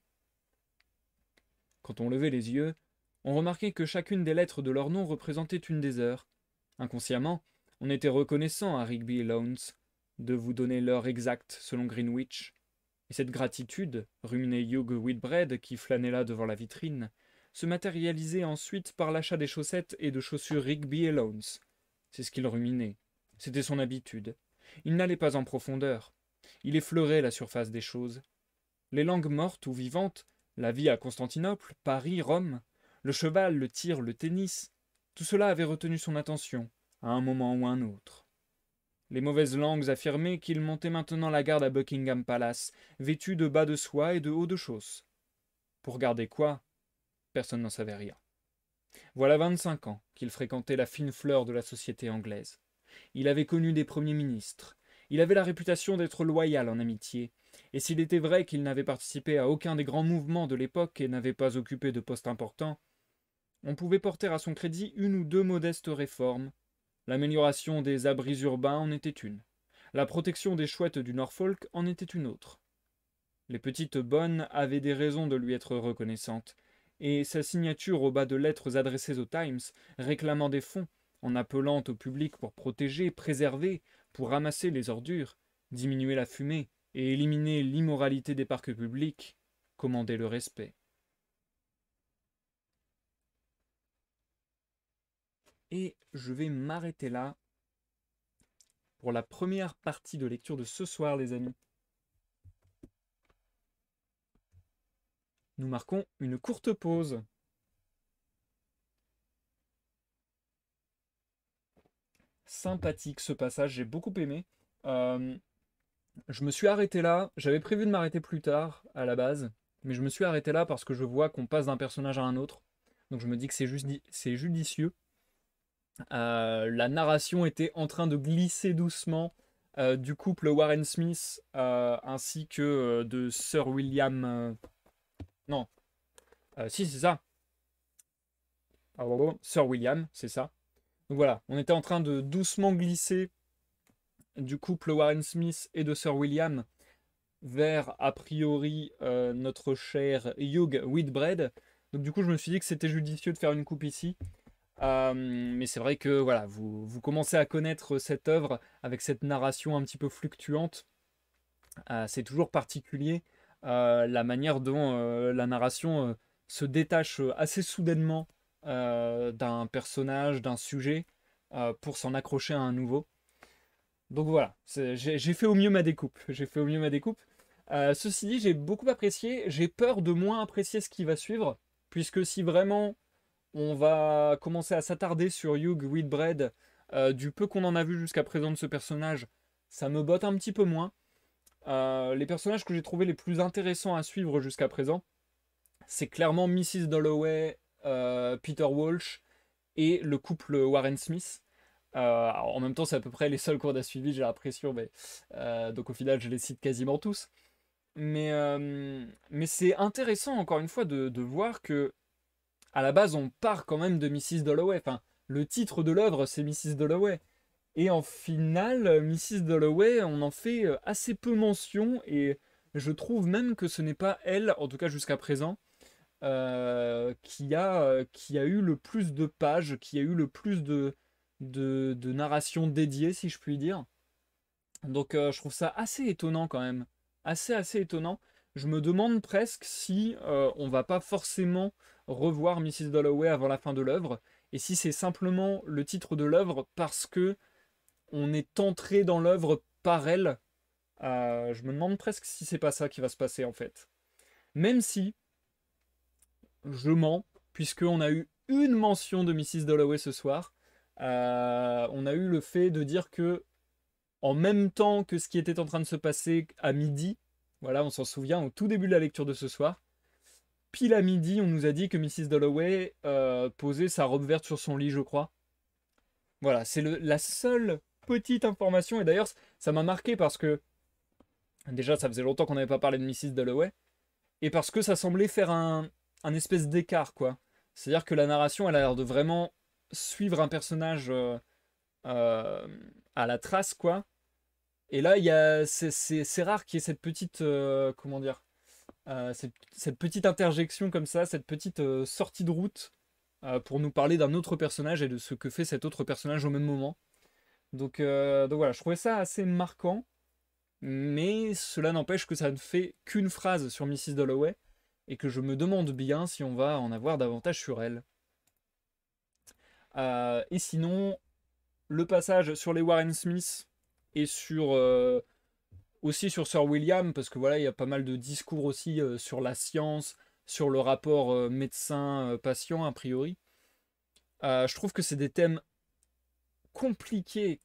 Quand on levait les yeux, on remarquait que chacune des lettres de leur nom représentait une des heures. Inconsciemment, on était reconnaissant à Rigby et Lowndes de vous donner l'heure exacte selon Greenwich, et cette gratitude, ruminait Hugh Whitbread qui flânait là devant la vitrine, se matérialisait ensuite par l'achat des chaussettes et de chaussures Rigby et Lowndes. C'est ce qu'il ruminait. C'était son habitude. Il n'allait pas en profondeur. Il effleurait la surface des choses. Les langues mortes ou vivantes, la vie à Constantinople, Paris, Rome, le cheval, le tir, le tennis, tout cela avait retenu son attention, à un moment ou un autre. Les mauvaises langues affirmaient qu'il montait maintenant la garde à Buckingham Palace, vêtu de bas de soie et de hauts de chausses. Pour garder quoi? Personne n'en savait rien. Voilà 25 ans qu'il fréquentait la fine fleur de la société anglaise. Il avait connu des premiers ministres. Il avait la réputation d'être loyal en amitié, et s'il était vrai qu'il n'avait participé à aucun des grands mouvements de l'époque et n'avait pas occupé de poste important, on pouvait porter à son crédit une ou deux modestes réformes. L'amélioration des abris urbains en était une. La protection des chouettes du Norfolk en était une autre. Les petites bonnes avaient des raisons de lui être reconnaissantes, et sa signature au bas de lettres adressées au Times, réclamant des fonds, en appelant au public pour protéger, préserver, pour ramasser les ordures, diminuer la fumée et éliminer l'immoralité des parcs publics, commandait le respect. Et je vais m'arrêter là pour la première partie de lecture de ce soir, les amis. Nous marquons une courte pause. Sympathique ce passage, j'ai beaucoup aimé. Je me suis arrêté là, j'avais prévu de m'arrêter plus tard à la base, mais je me suis arrêté là parce que je vois qu'on passe d'un personnage à un autre. Donc je me dis que c'est judicieux. La narration était en train de glisser doucement du couple Warren Smith ainsi que de Sir William. Non, si c'est ça. Sir William, c'est ça. Donc voilà, on était en train de doucement glisser du couple Warren Smith et de Sir William vers, a priori, notre cher Hugh Whitbread. Donc du coup, je me suis dit que c'était judicieux de faire une coupe ici. Mais c'est vrai que voilà, vous commencez à connaître cette œuvre avec cette narration un petit peu fluctuante. C'est toujours particulier la manière dont la narration se détache assez soudainement d'un personnage, d'un sujet, pour s'en accrocher à un nouveau. Donc voilà, j'ai fait au mieux ma découpe. J'ai fait au mieux ma découpe. Ceci dit, j'ai beaucoup apprécié. J'ai peur de moins apprécier ce qui va suivre, puisque si vraiment on va commencer à s'attarder sur Hugh Whitbread, du peu qu'on en a vu jusqu'à présent de ce personnage, ça me botte un petit peu moins. Les personnages que j'ai trouvé les plus intéressants à suivre jusqu'à présent, c'est clairement Mrs. Dalloway, Peter Walsh et le couple Warren Smith. En même temps, c'est à peu près les seuls qu'on a suivis, j'ai l'impression, mais donc au final, je les cite quasiment tous. Mais c'est intéressant, encore une fois, de voir que à la base, on part quand même de Mrs. Dalloway. Enfin, le titre de l'œuvre, c'est Mrs. Dalloway. Et en final, Mrs. Dalloway, on en fait assez peu mention, et je trouve même que ce n'est pas elle, en tout cas jusqu'à présent, qui a eu le plus de pages, qui a eu le plus de narration dédiée, si je puis dire. Donc je trouve ça assez étonnant quand même. Assez étonnant. Je me demande presque si on va pas forcément revoir Mrs. Dalloway avant la fin de l'œuvre, et si c'est simplement le titre de l'œuvre parce que on est entré dans l'œuvre par elle. Je me demande presque si c'est pas ça qui va se passer en fait. Même si je mens, puisqu'on a eu une mention de Mrs. Dalloway ce soir. On a eu le fait de dire que, en même temps que ce qui était en train de se passer à midi, voilà, on s'en souvient, au tout début de la lecture de ce soir, pile à midi, on nous a dit que Mrs. Dalloway posait sa robe verte sur son lit, je crois. Voilà, c'est la seule petite information, et d'ailleurs, ça m'a marqué parce que, déjà, ça faisait longtemps qu'on n'avait pas parlé de Mrs. Dalloway, et parce que ça semblait faire un espèce d'écart, quoi. C'est-à-dire que la narration, elle a l'air de vraiment suivre un personnage euh, à la trace, quoi. Et là, c'est rare qu'il y ait cette petite, comment dire, cette petite interjection comme ça, cette petite sortie de route pour nous parler d'un autre personnage et de ce que fait cet autre personnage au même moment. Donc voilà, je trouvais ça assez marquant, mais cela n'empêche que ça ne fait qu'une phrase sur Mrs. Dalloway et que je me demande bien si on va en avoir davantage sur elle. Et sinon, le passage sur les Warren Smith et aussi sur Sir William, parce que voilà, il y a pas mal de discours aussi sur la science, sur le rapport médecin-patient a priori. Je trouve que c'est des thèmes compliqués,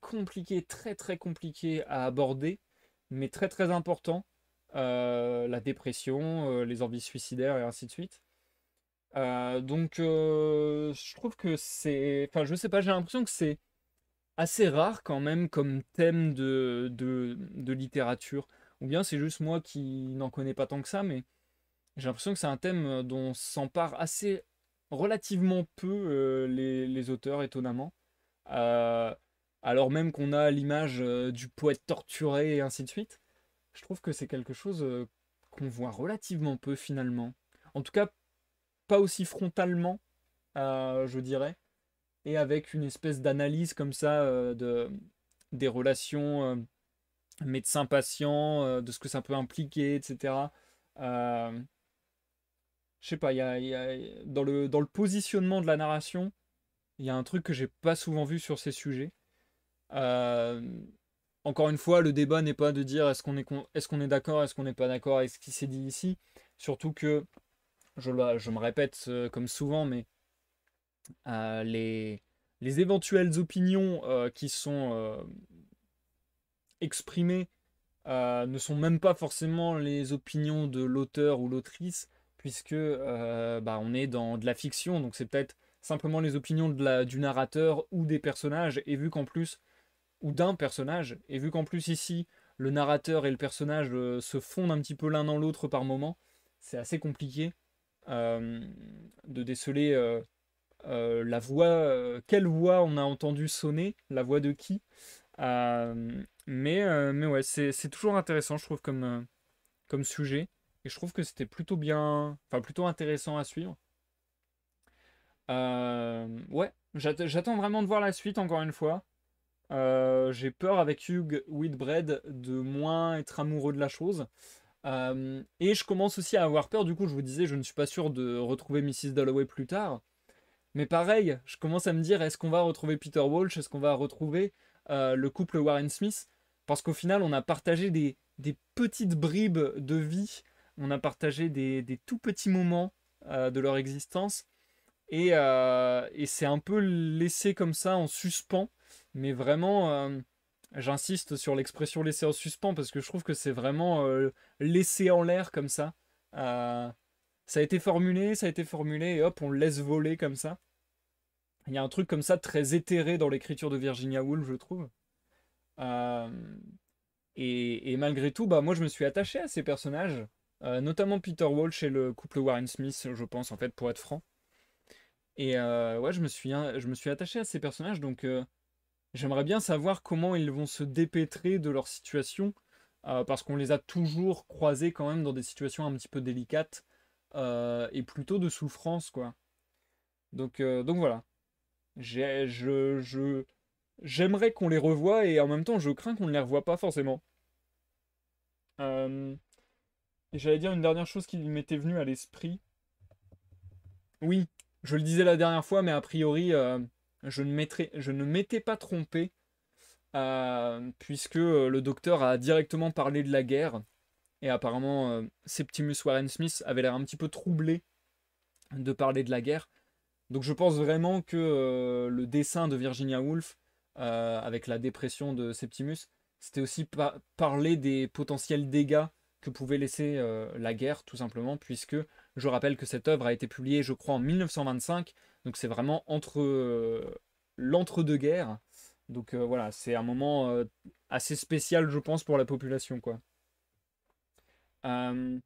très très compliqués à aborder, mais très très importants. La dépression, les envies suicidaires et ainsi de suite. Je trouve que c'est... Enfin, je sais pas, j'ai l'impression que c'est assez rare quand même comme thème de littérature. Ou bien c'est juste moi qui n'en connais pas tant que ça, mais j'ai l'impression que c'est un thème dont s'emparent assez relativement peu les auteurs, étonnamment. Euh, alors même qu'on a l'image du poète torturé et ainsi de suite, je trouve que c'est quelque chose qu'on voit relativement peu finalement. En tout cas, pas aussi frontalement, je dirais, et avec une espèce d'analyse comme ça des relations médecin-patient, de ce que ça peut impliquer, etc. Euh, je sais pas, dans le positionnement de la narration, il y a un truc que j'ai pas souvent vu sur ces sujets. Euh, Encore une fois, le débat n'est pas de dire est-ce qu'on est d'accord, est-ce qu'on n'est pas d'accord avec ce qui s'est dit ici. Surtout que, je me répète comme souvent, mais euh, les, les éventuelles opinions qui sont exprimées ne sont même pas forcément les opinions de l'auteur ou l'autrice, puisque on est dans de la fiction, donc c'est peut-être simplement les opinions du narrateur ou des personnages, et vu qu'en plus, ou d'un personnage, et vu qu'en plus ici, le narrateur et le personnage se fondent un petit peu l'un dans l'autre par moment, c'est assez compliqué euh, de déceler la voix, quelle voix on a entendu sonner, la voix de qui. Mais ouais, c'est toujours intéressant, je trouve, comme sujet. Et je trouve que c'était plutôt bien, enfin plutôt intéressant à suivre. Ouais, j'attends vraiment de voir la suite, encore une fois. J'ai peur avec Hugh Whitbread de moins être amoureux de la chose. Et je commence aussi à avoir peur, du coup, je vous disais, je ne suis pas sûr de retrouver Mrs. Dalloway plus tard. Mais pareil, je commence à me dire, est-ce qu'on va retrouver Peter Walsh? Est-ce qu'on va retrouver le couple Warren Smith? Parce qu'au final, on a partagé des petites bribes de vie, on a partagé des tout petits moments de leur existence, et c'est un peu laissé comme ça en suspens, mais vraiment, j'insiste sur l'expression laissé en suspens, parce que je trouve que c'est vraiment laissé en l'air comme ça. Euh, ça a été formulé, et hop, on le laisse voler comme ça. Il y a un truc comme ça très éthéré dans l'écriture de Virginia Woolf, je trouve. Euh, et malgré tout, bah, moi je me suis attaché à ces personnages, notamment Peter Walsh et le couple Warren Smith, je pense, en fait, pour être franc. Et ouais, je me suis attaché à ces personnages, donc j'aimerais bien savoir comment ils vont se dépêtrer de leur situation, parce qu'on les a toujours croisés quand même dans des situations un petit peu délicates, et plutôt de souffrance, quoi. Donc voilà. J'aimerais qu'on les revoie et en même temps je crains qu'on ne les revoie pas forcément. Euh, et j'allais dire une dernière chose qui m'était venue à l'esprit. Oui, je le disais la dernière fois, mais a priori je ne m'étais pas trompé puisque le docteur a directement parlé de la guerre Et apparemment, Septimus Warren Smith avait l'air un petit peu troublé de parler de la guerre. Donc je pense vraiment que le dessin de Virginia Woolf, avec la dépression de Septimus, c'était aussi parler des potentiels dégâts que pouvait laisser la guerre, tout simplement, puisque je rappelle que cette œuvre a été publiée, je crois, en 1925, donc c'est vraiment entre l'entre-deux-guerres. Donc voilà, c'est un moment assez spécial, je pense, pour la population, quoi. Euh,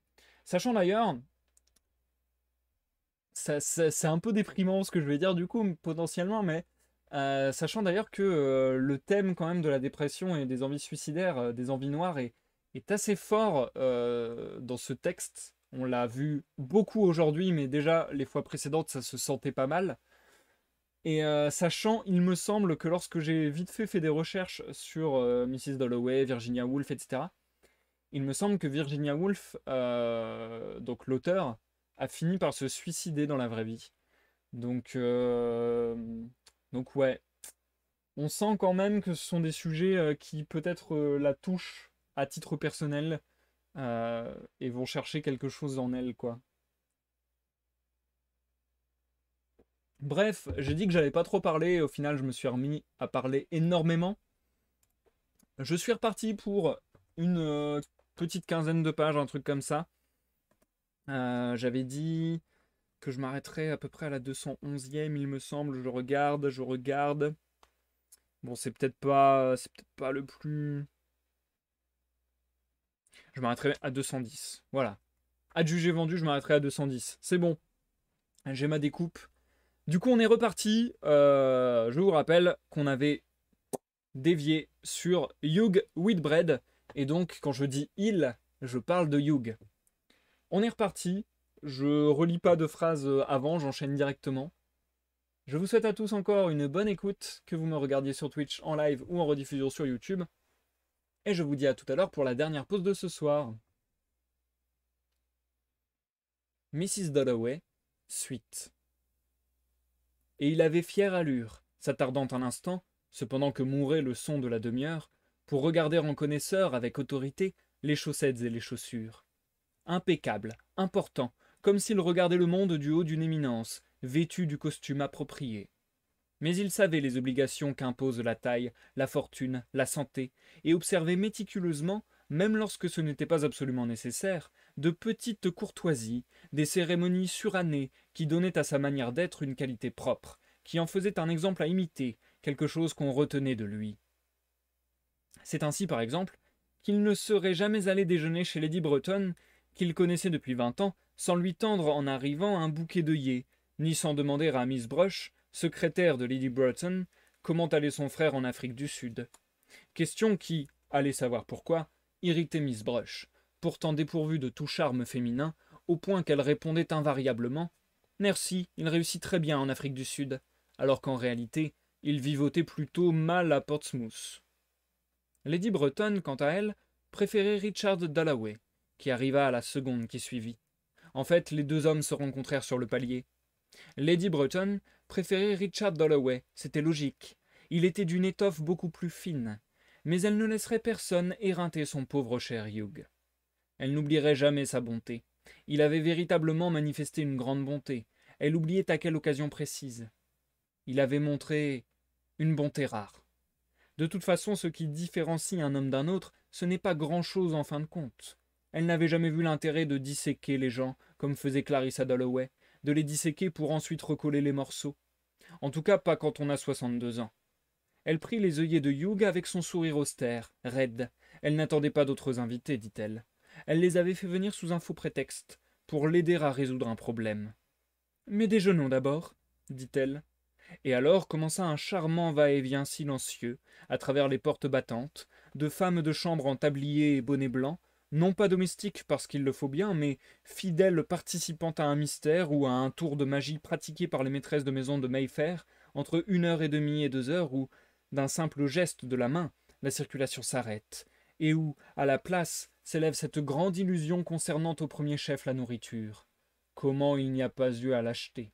Sachant d'ailleurs, c'est un peu déprimant ce que je vais dire du coup, potentiellement, mais sachant d'ailleurs que le thème quand même de la dépression et des envies suicidaires, des envies noires, est assez fort dans ce texte. On l'a vu beaucoup aujourd'hui, mais déjà les fois précédentes, ça se sentait pas mal. Et sachant, il me semble que lorsque j'ai vite fait des recherches sur Mrs. Dalloway, Virginia Woolf, etc., il me semble que Virginia Woolf, donc l'auteur, a fini par se suicider dans la vraie vie. Donc, donc ouais, on sent quand même que ce sont des sujets qui peut-être la touchent à titre personnel et vont chercher quelque chose en elle, quoi. Bref, j'ai dit que j'allais pas trop parler, et au final je me suis remis à parler énormément. Je suis reparti pour une petite quinzaine de pages, un truc comme ça. J'avais dit que je m'arrêterais à peu près à la 211e, il me semble. Je regarde, je regarde. Bon, c'est peut-être pas le plus. Je m'arrêterai à 210. Voilà. Adjugé vendu, je m'arrêterai à 210. C'est bon. J'ai ma découpe. Du coup, on est reparti. Je vous rappelle qu'on avait dévié sur Hugh Whitbread. Et donc, quand je dis il, je parle de Hugh. On est reparti. Je relis pas de phrases avant, j'enchaîne directement. Je vous souhaite à tous encore une bonne écoute, que vous me regardiez sur Twitch en live ou en rediffusion sur YouTube. Et je vous dis à tout à l'heure pour la dernière pause de ce soir. Mrs. Dalloway, suite. Et il avait fière allure, s'attardant un instant, cependant que mourait le son de la demi-heure, pour regarder en connaisseur avec autorité les chaussettes et les chaussures. Impeccable, important, comme s'il regardait le monde du haut d'une éminence, vêtu du costume approprié. Mais il savait les obligations qu'imposent la taille, la fortune, la santé, et observait méticuleusement, même lorsque ce n'était pas absolument nécessaire, de petites courtoisies, des cérémonies surannées qui donnaient à sa manière d'être une qualité propre, qui en faisaient un exemple à imiter, quelque chose qu'on retenait de lui. C'est ainsi, par exemple, qu'il ne serait jamais allé déjeuner chez Lady Breton, qu'il connaissait depuis 20 ans, sans lui tendre en arrivant un bouquet d'œillets, ni sans demander à Miss Brush, secrétaire de Lady Breton, comment allait son frère en Afrique du Sud. Question qui, allez savoir pourquoi, irritait Miss Brush, pourtant dépourvue de tout charme féminin, au point qu'elle répondait invariablement « Merci, il réussit très bien en Afrique du Sud », alors qu'en réalité, il vivotait plutôt mal à Portsmouth. Lady Breton, quant à elle, préférait Richard Dalloway, qui arriva à la seconde qui suivit. En fait, les deux hommes se rencontrèrent sur le palier. Lady Breton préférait Richard Dalloway, c'était logique. Il était d'une étoffe beaucoup plus fine. Mais elle ne laisserait personne éreinter son pauvre cher Hugh. Elle n'oublierait jamais sa bonté. Il avait véritablement manifesté une grande bonté. Elle oubliait à quelle occasion précise. Il avait montré une bonté rare. De toute façon, ce qui différencie un homme d'un autre, ce n'est pas grand-chose en fin de compte. Elle n'avait jamais vu l'intérêt de disséquer les gens, comme faisait Clarissa Dalloway, de les disséquer pour ensuite recoller les morceaux. En tout cas, pas quand on a 62 ans. Elle prit les œillets de Hugh avec son sourire austère, raide. Elle n'attendait pas d'autres invités, dit-elle. Elle les avait fait venir sous un faux prétexte, pour l'aider à résoudre un problème. Mais déjeunons d'abord, dit-elle. Et alors commença un charmant va-et-vient silencieux, à travers les portes battantes, de femmes de chambre en tablier et bonnet blanc, non pas domestiques parce qu'il le faut bien, mais fidèles participant à un mystère ou à un tour de magie pratiqué par les maîtresses de maison de Mayfair, entre 1 heure et demie et 2 heures, où, d'un simple geste de la main, la circulation s'arrête, et où, à la place, s'élève cette grande illusion concernant au premier chef la nourriture. Comment il n'y a pas eu à l'acheter?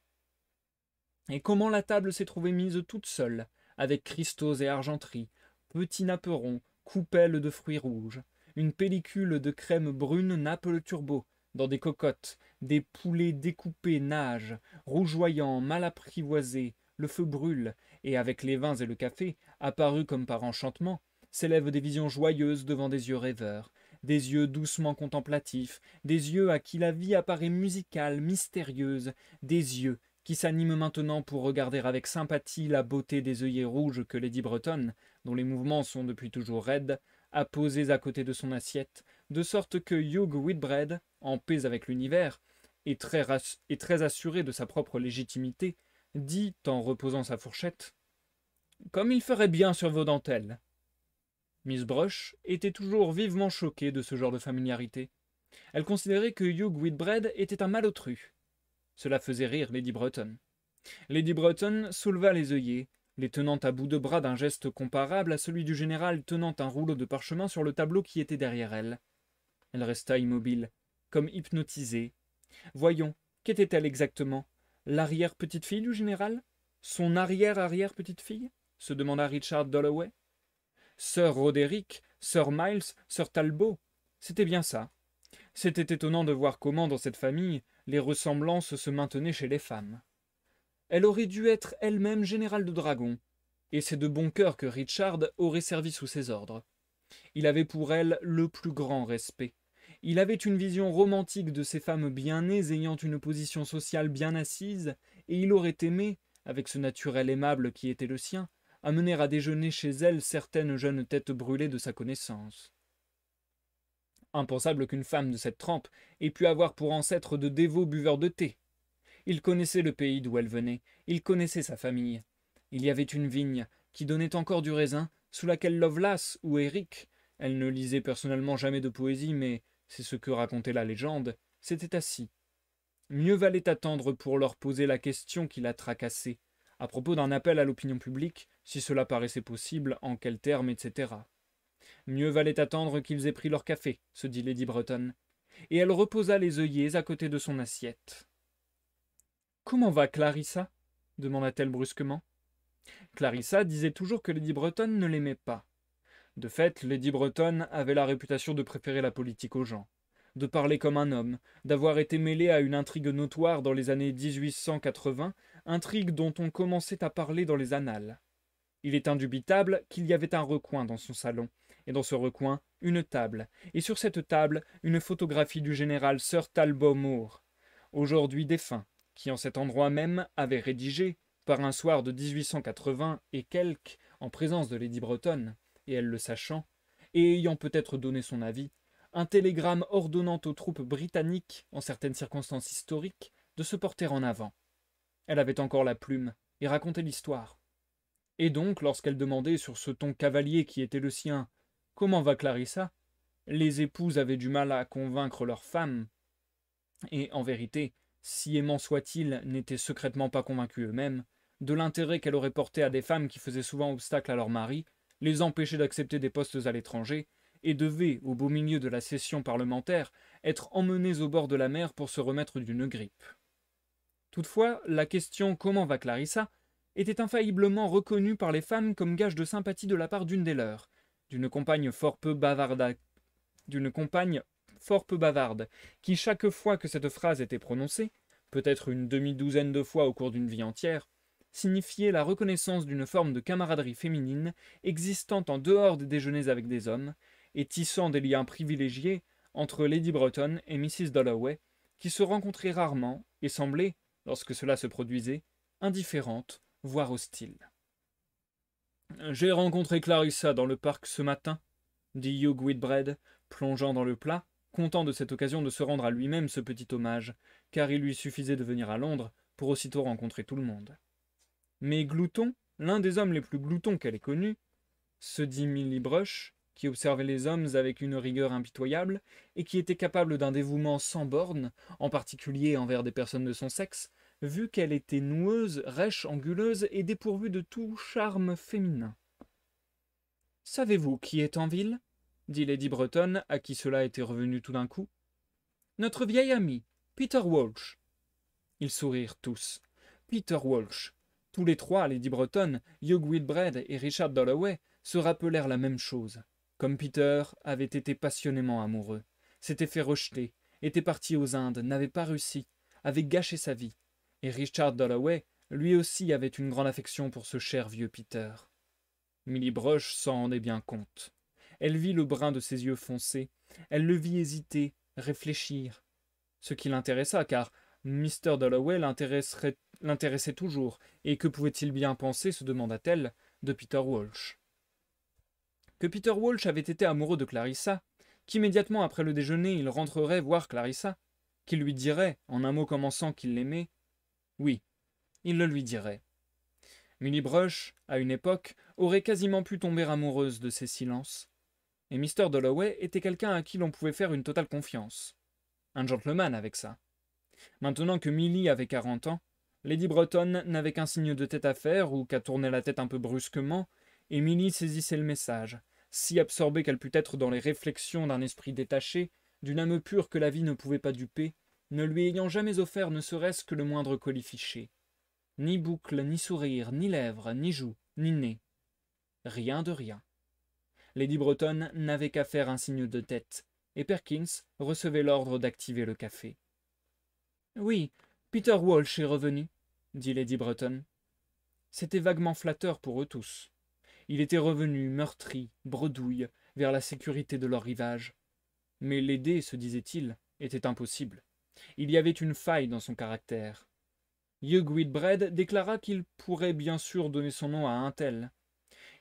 Et comment la table s'est trouvée mise toute seule, avec cristaux et argenterie, petits napperons, coupelles de fruits rouges, Une pellicule de crème brune nappe le turbo. Dans des cocottes, des poulets découpés nagent, rougeoyants, mal apprivoisés, le feu brûle, et avec les vins et le café, apparus comme par enchantement, s'élèvent des visions joyeuses devant des yeux rêveurs, des yeux doucement contemplatifs, des yeux à qui la vie apparaît musicale, mystérieuse, des yeux qui s'animent maintenant pour regarder avec sympathie la beauté des œillets rouges que Lady Breton, dont les mouvements sont depuis toujours raides, a posés à côté de son assiette, de sorte que Hugh Whitbread, en paix avec l'univers, et très assuré de sa propre légitimité, dit en reposant sa fourchette « Comme il ferait bien sur vos dentelles !» Miss Brush était toujours vivement choquée de ce genre de familiarité. Elle considérait que Hugh Whitbread était un malotru. Cela faisait rire Lady Breton. Lady Breton souleva les œillets, les tenant à bout de bras d'un geste comparable à celui du général tenant un rouleau de parchemin sur le tableau qui était derrière elle. Elle resta immobile, comme hypnotisée. Voyons, qu'était-elle exactement? L'arrière-petite-fille du général? Son arrière-arrière-petite-fille? Se demanda Richard Dalloway. Sir Roderick, Sir Miles, Sir Talbot, c'était bien ça. C'était étonnant de voir comment, dans cette famille, les ressemblances se maintenaient chez les femmes. Elle aurait dû être elle-même générale de dragons, et c'est de bon cœur que Richard aurait servi sous ses ordres. Il avait pour elle le plus grand respect. Il avait une vision romantique de ces femmes bien nées ayant une position sociale bien assise, et il aurait aimé, avec ce naturel aimable qui était le sien, amener à déjeuner chez elle certaines jeunes têtes brûlées de sa connaissance. Impensable qu'une femme de cette trempe ait pu avoir pour ancêtre de dévots buveurs de thé. Il connaissait le pays d'où elle venait, il connaissait sa famille. Il y avait une vigne qui donnait encore du raisin, sous laquelle Lovelace ou Eric, elle ne lisait personnellement jamais de poésie, mais c'est ce que racontait la légende, s'était assis. Mieux valait attendre pour leur poser la question qui la tracassait, à propos d'un appel à l'opinion publique, si cela paraissait possible, en quels termes, etc. Mieux valait attendre qu'ils aient pris leur café, se dit Lady Breton, et elle reposa les œillets à côté de son assiette. Comment va Clarissa demanda-t-elle brusquement. Clarissa disait toujours que Lady Breton ne l'aimait pas. De fait, Lady Breton avait la réputation de préférer la politique aux gens, de parler comme un homme, d'avoir été mêlée à une intrigue notoire dans les années 1880, intrigue dont on commençait à parler dans les annales. Il est indubitable qu'il y avait un recoin dans son salon, et dans ce recoin, une table, et sur cette table, une photographie du général Sir Talbot Moore, aujourd'hui défunt, qui en cet endroit même avait rédigé, par un soir de 1880 et quelques, en présence de Lady Breton, et elle le sachant, et ayant peut-être donné son avis, un télégramme ordonnant aux troupes britanniques, en certaines circonstances historiques, de se porter en avant. Elle avait encore la plume, et racontait l'histoire. Et donc, lorsqu'elle demandait sur ce ton cavalier qui était le sien « Comment va Clarissa ?», les épouses avaient du mal à convaincre leurs femmes, et en vérité, si aimants soient-ils, n'étaient secrètement pas convaincus eux-mêmes, de l'intérêt qu'elle aurait porté à des femmes qui faisaient souvent obstacle à leurs maris, les empêchaient d'accepter des postes à l'étranger, et devaient, au beau milieu de la session parlementaire, être emmenées au bord de la mer pour se remettre d'une grippe. Toutefois, la question « Comment va Clarissa ?» était infailliblement reconnue par les femmes comme gage de sympathie de la part d'une des leurs, d'une compagne fort peu bavarde, qui chaque fois que cette phrase était prononcée, peut-être une demi-douzaine de fois au cours d'une vie entière, signifiait la reconnaissance d'une forme de camaraderie féminine existant en dehors des déjeuners avec des hommes, et tissant des liens privilégiés entre Lady Breton et Mrs. Dalloway, qui se rencontraient rarement et semblaient, lorsque cela se produisait, indifférentes, voire hostiles. « J'ai rencontré Clarissa dans le parc ce matin, » dit Hugh Whitbread, plongeant dans le plat, content de cette occasion de se rendre à lui-même ce petit hommage, car il lui suffisait de venir à Londres pour aussitôt rencontrer tout le monde. Mais Glouton, l'un des hommes les plus gloutons qu'elle ait connus, se dit Milly Brush, qui observait les hommes avec une rigueur impitoyable, et qui était capable d'un dévouement sans bornes, en particulier envers des personnes de son sexe, vu qu'elle était noueuse, rêche, anguleuse et dépourvue de tout charme féminin. « Savez-vous qui est en ville ?» dit Lady Breton, à qui cela était revenu tout d'un coup. « Notre vieil ami, Peter Walsh. » Ils sourirent tous. Peter Walsh. Tous les trois, Lady Breton, Hugh Whitbread et Richard Dalloway, se rappelèrent la même chose, Comme Peter avait été passionnément amoureux, s'était fait rejeter, était parti aux Indes, n'avait pas réussi, avait gâché sa vie. Et Richard Dalloway, lui aussi, avait une grande affection pour ce cher vieux Peter. Millie Brush s'en rendait bien compte. Elle vit le brin de ses yeux foncés, elle le vit hésiter, réfléchir. Ce qui l'intéressa, car Mr. Dalloway l'intéressait toujours, et que pouvait-il bien penser, se demanda-t-elle, de Peter Walsh. Que Peter Walsh avait été amoureux de Clarissa, qu'immédiatement après le déjeuner il rentrerait voir Clarissa, qu'il lui dirait, en un mot commençant qu'il l'aimait, oui, il le lui dirait. Millie Brush, à une époque, aurait quasiment pu tomber amoureuse de ces silences. Et Mr. Dalloway était quelqu'un à qui l'on pouvait faire une totale confiance. Un gentleman avec ça. Maintenant que Millie avait 40 ans, Lady Breton n'avait qu'un signe de tête à faire ou qu'à tourner la tête un peu brusquement, et Millie saisissait le message, si absorbée qu'elle put être dans les réflexions d'un esprit détaché, d'une âme pure que la vie ne pouvait pas duper, ne lui ayant jamais offert ne serait-ce que le moindre colifichet. Ni boucle, ni sourire, ni lèvres, ni joues, ni nez. Rien de rien. Lady Breton n'avait qu'à faire un signe de tête, et Perkins recevait l'ordre d'activer le café. « Oui, Peter Walsh est revenu, » dit Lady Breton. C'était vaguement flatteur pour eux tous. Il était revenu, meurtri, bredouille, vers la sécurité de leur rivage. Mais l'aider, se disait-il, était impossible. Il y avait une faille dans son caractère. Hugh Whitbread déclara qu'il pourrait bien sûr donner son nom à un tel.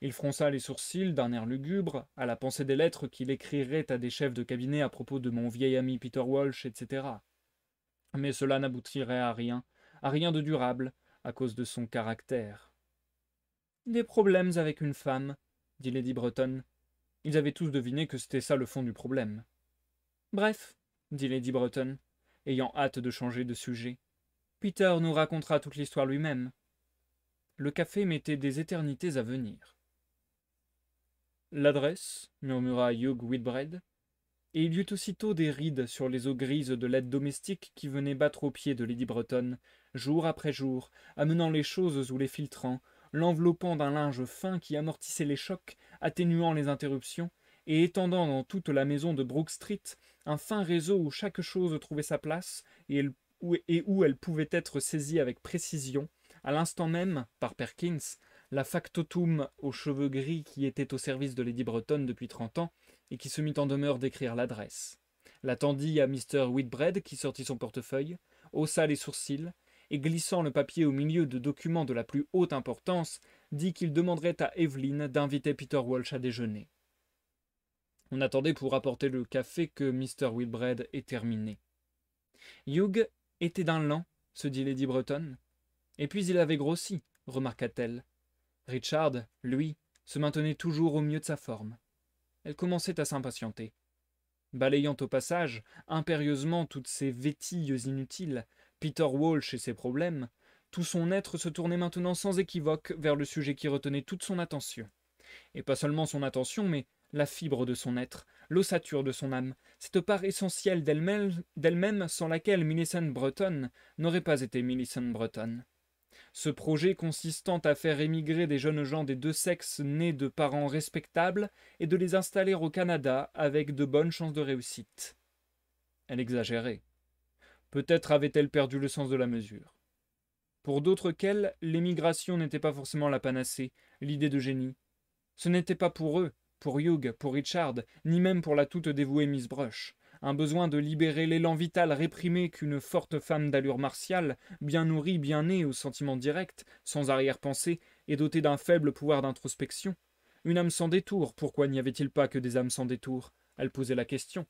Il fronça les sourcils d'un air lugubre, à la pensée des lettres qu'il écrirait à des chefs de cabinet à propos de mon vieil ami Peter Walsh, etc. Mais cela n'aboutirait à rien de durable, à cause de son caractère. Des problèmes avec une femme, dit Lady Breton. Ils avaient tous deviné que c'était ça le fond du problème. Bref, dit Lady Breton, ayant hâte de changer de sujet. Peter nous racontera toute l'histoire lui-même. Le café mettait des éternités à venir. L'adresse, murmura Hugh Whitbread, et il y eut aussitôt des rides sur les eaux grises de l'aide domestique qui venait battre aux pieds de Lady Breton, jour après jour, amenant les choses ou les filtrant, l'enveloppant d'un linge fin qui amortissait les chocs, atténuant les interruptions, et étendant dans toute la maison de Brook Street un fin réseau où chaque chose trouvait sa place et où elle pouvait être saisie avec précision, à l'instant même, par Perkins, la factotum aux cheveux gris qui était au service de Lady Breton depuis 30 ans, et qui se mit en demeure d'écrire l'adresse. La tendit à Mr. Whitbread, qui sortit son portefeuille, haussa les sourcils, et glissant le papier au milieu de documents de la plus haute importance, dit qu'il demanderait à Evelyn d'inviter Peter Walsh à déjeuner. On attendait pour apporter le café que Mr. Whitbread ait terminé. Hugh était d'un lent, se dit Lady Breton. Et puis il avait grossi, remarqua-t-elle. Richard, lui, se maintenait toujours au mieux de sa forme. Elle commençait à s'impatienter. Balayant au passage, impérieusement, toutes ces vétilles inutiles, Peter Walsh et ses problèmes, tout son être se tournait maintenant sans équivoque vers le sujet qui retenait toute son attention. Et pas seulement son attention, mais la fibre de son être, l'ossature de son âme, cette part essentielle d'elle-même sans laquelle Millicent Breton n'aurait pas été Millicent Breton. Ce projet consistant à faire émigrer des jeunes gens des deux sexes nés de parents respectables et de les installer au Canada avec de bonnes chances de réussite. Elle exagérait. Peut-être avait-elle perdu le sens de la mesure. Pour d'autres qu'elle, l'émigration n'était pas forcément la panacée, l'idée de génie. Ce n'était pas pour eux, pour Hugh, pour Richard, ni même pour la toute dévouée Miss Brush, un besoin de libérer l'élan vital réprimé qu'une forte femme d'allure martiale, bien nourrie, bien née, aux sentiments directs, sans arrière-pensée, et dotée d'un faible pouvoir d'introspection. Une âme sans détour, pourquoi n'y avait-il pas que des âmes sans détour? Elle posait la question.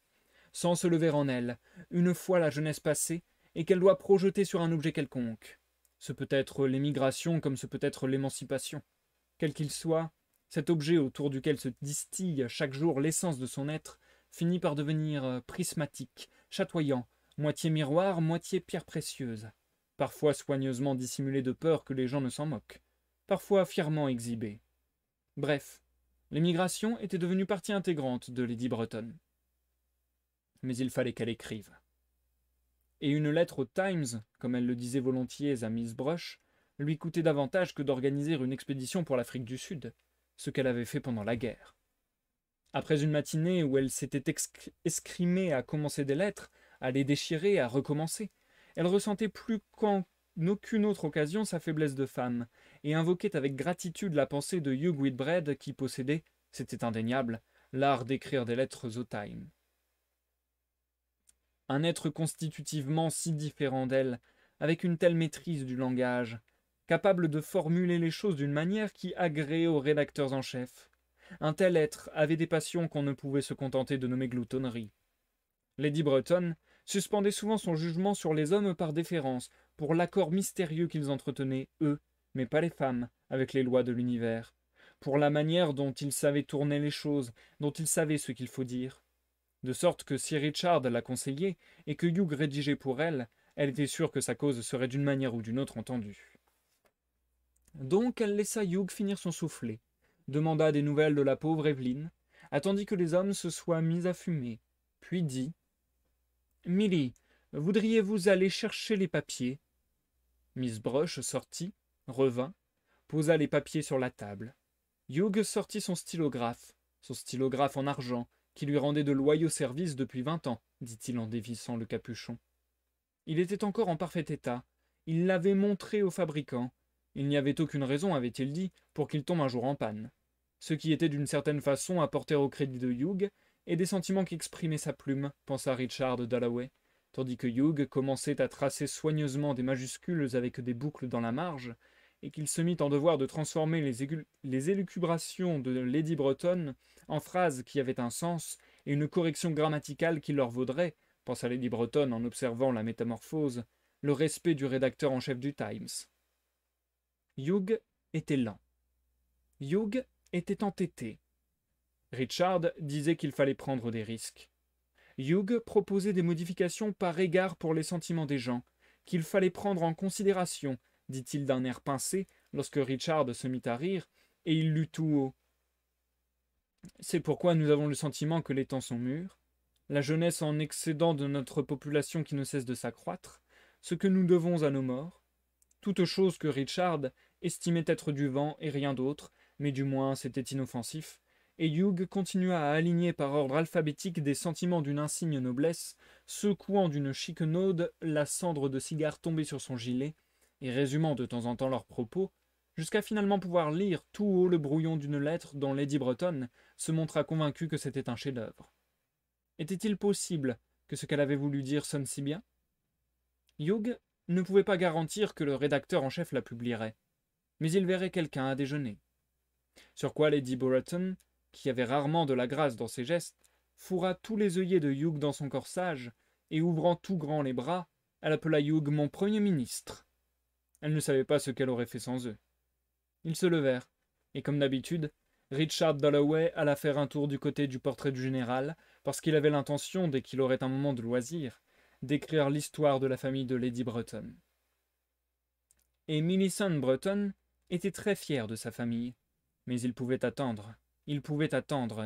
Sans se lever en elle, une fois la jeunesse passée, et qu'elle doit projeter sur un objet quelconque. Ce peut être l'émigration comme ce peut être l'émancipation. Quel qu'il soit, cet objet autour duquel se distille chaque jour l'essence de son être finit par devenir prismatique, chatoyant, moitié miroir, moitié pierre précieuse, parfois soigneusement dissimulé de peur que les gens ne s'en moquent, parfois fièrement exhibé. Bref, l'émigration était devenue partie intégrante de Lady Breton. Mais il fallait qu'elle écrive. Et une lettre au Times, comme elle le disait volontiers à Miss Brush, lui coûtait davantage que d'organiser une expédition pour l'Afrique du Sud, ce qu'elle avait fait pendant la guerre. Après une matinée où elle s'était escrimée à commencer des lettres, à les déchirer, à recommencer, elle ressentait plus qu'en aucune autre occasion sa faiblesse de femme, et invoquait avec gratitude la pensée de Hugh Whitbread qui possédait, c'était indéniable, l'art d'écrire des lettres au Time. Un être constitutivement si différent d'elle, avec une telle maîtrise du langage, capable de formuler les choses d'une manière qui agréait aux rédacteurs en chef. Un tel être avait des passions qu'on ne pouvait se contenter de nommer gloutonnerie. Lady Breton suspendait souvent son jugement sur les hommes par déférence, pour l'accord mystérieux qu'ils entretenaient, eux, mais pas les femmes, avec les lois de l'univers, pour la manière dont ils savaient tourner les choses, dont ils savaient ce qu'il faut dire. De sorte que si Richard la conseillait, et que Hugh rédigeait pour elle, elle était sûre que sa cause serait d'une manière ou d'une autre entendue. Donc elle laissa Hugh finir son soufflet, demanda des nouvelles de la pauvre Evelyne, attendit que les hommes se soient mis à fumer, puis dit « Milly, voudriez-vous aller chercher les papiers ?» Miss Brush sortit, revint, posa les papiers sur la table. Hugh sortit son stylographe en argent, qui lui rendait de loyaux services depuis 20 ans, dit-il en dévissant le capuchon. Il était encore en parfait état. Il l'avait montré au fabricant. Il n'y avait aucune raison, avait-il dit, pour qu'il tombe un jour en panne. Ce qui était d'une certaine façon à porter au crédit de Hugh, et des sentiments qu'exprimait sa plume, pensa Richard Dalloway, tandis que Hugh commençait à tracer soigneusement des majuscules avec des boucles dans la marge, et qu'il se mit en devoir de transformer les élucubrations de Lady Breton en phrases qui avaient un sens et une correction grammaticale qui leur vaudrait, pensa Lady Breton en observant la métamorphose, le respect du rédacteur en chef du Times. Hugh était lent. Hugh était entêté. Richard disait qu'il fallait prendre des risques. Hugh proposait des modifications par égard pour les sentiments des gens, qu'il fallait prendre en considération, dit-il d'un air pincé, lorsque Richard se mit à rire, et il lut tout haut. C'est pourquoi nous avons le sentiment que les temps sont mûrs, la jeunesse en excédant de notre population qui ne cesse de s'accroître, ce que nous devons à nos morts, toute chose que Richard estimait être du vent et rien d'autre, mais du moins c'était inoffensif, et Hugh continua à aligner par ordre alphabétique des sentiments d'une insigne noblesse, secouant d'une chiquenaude la cendre de cigare tombée sur son gilet, et résumant de temps en temps leurs propos, jusqu'à finalement pouvoir lire tout haut le brouillon d'une lettre dont Lady Breton se montra convaincue que c'était un chef-d'œuvre. Était-il possible que ce qu'elle avait voulu dire sonne si bien? Hugh ne pouvait pas garantir que le rédacteur en chef la publierait, mais il verrait quelqu'un à déjeuner. Sur quoi Lady Breton, qui avait rarement de la grâce dans ses gestes, fourra tous les œillets de Hugh dans son corsage, et ouvrant tout grand les bras, elle appela Hugh mon premier ministre. Elle ne savait pas ce qu'elle aurait fait sans eux. Ils se levèrent, et comme d'habitude, Richard Dalloway alla faire un tour du côté du portrait du général, parce qu'il avait l'intention, dès qu'il aurait un moment de loisir, d'écrire l'histoire de la famille de Lady Breton. Et Millicent Breton était très fière de sa famille, mais il pouvait attendre,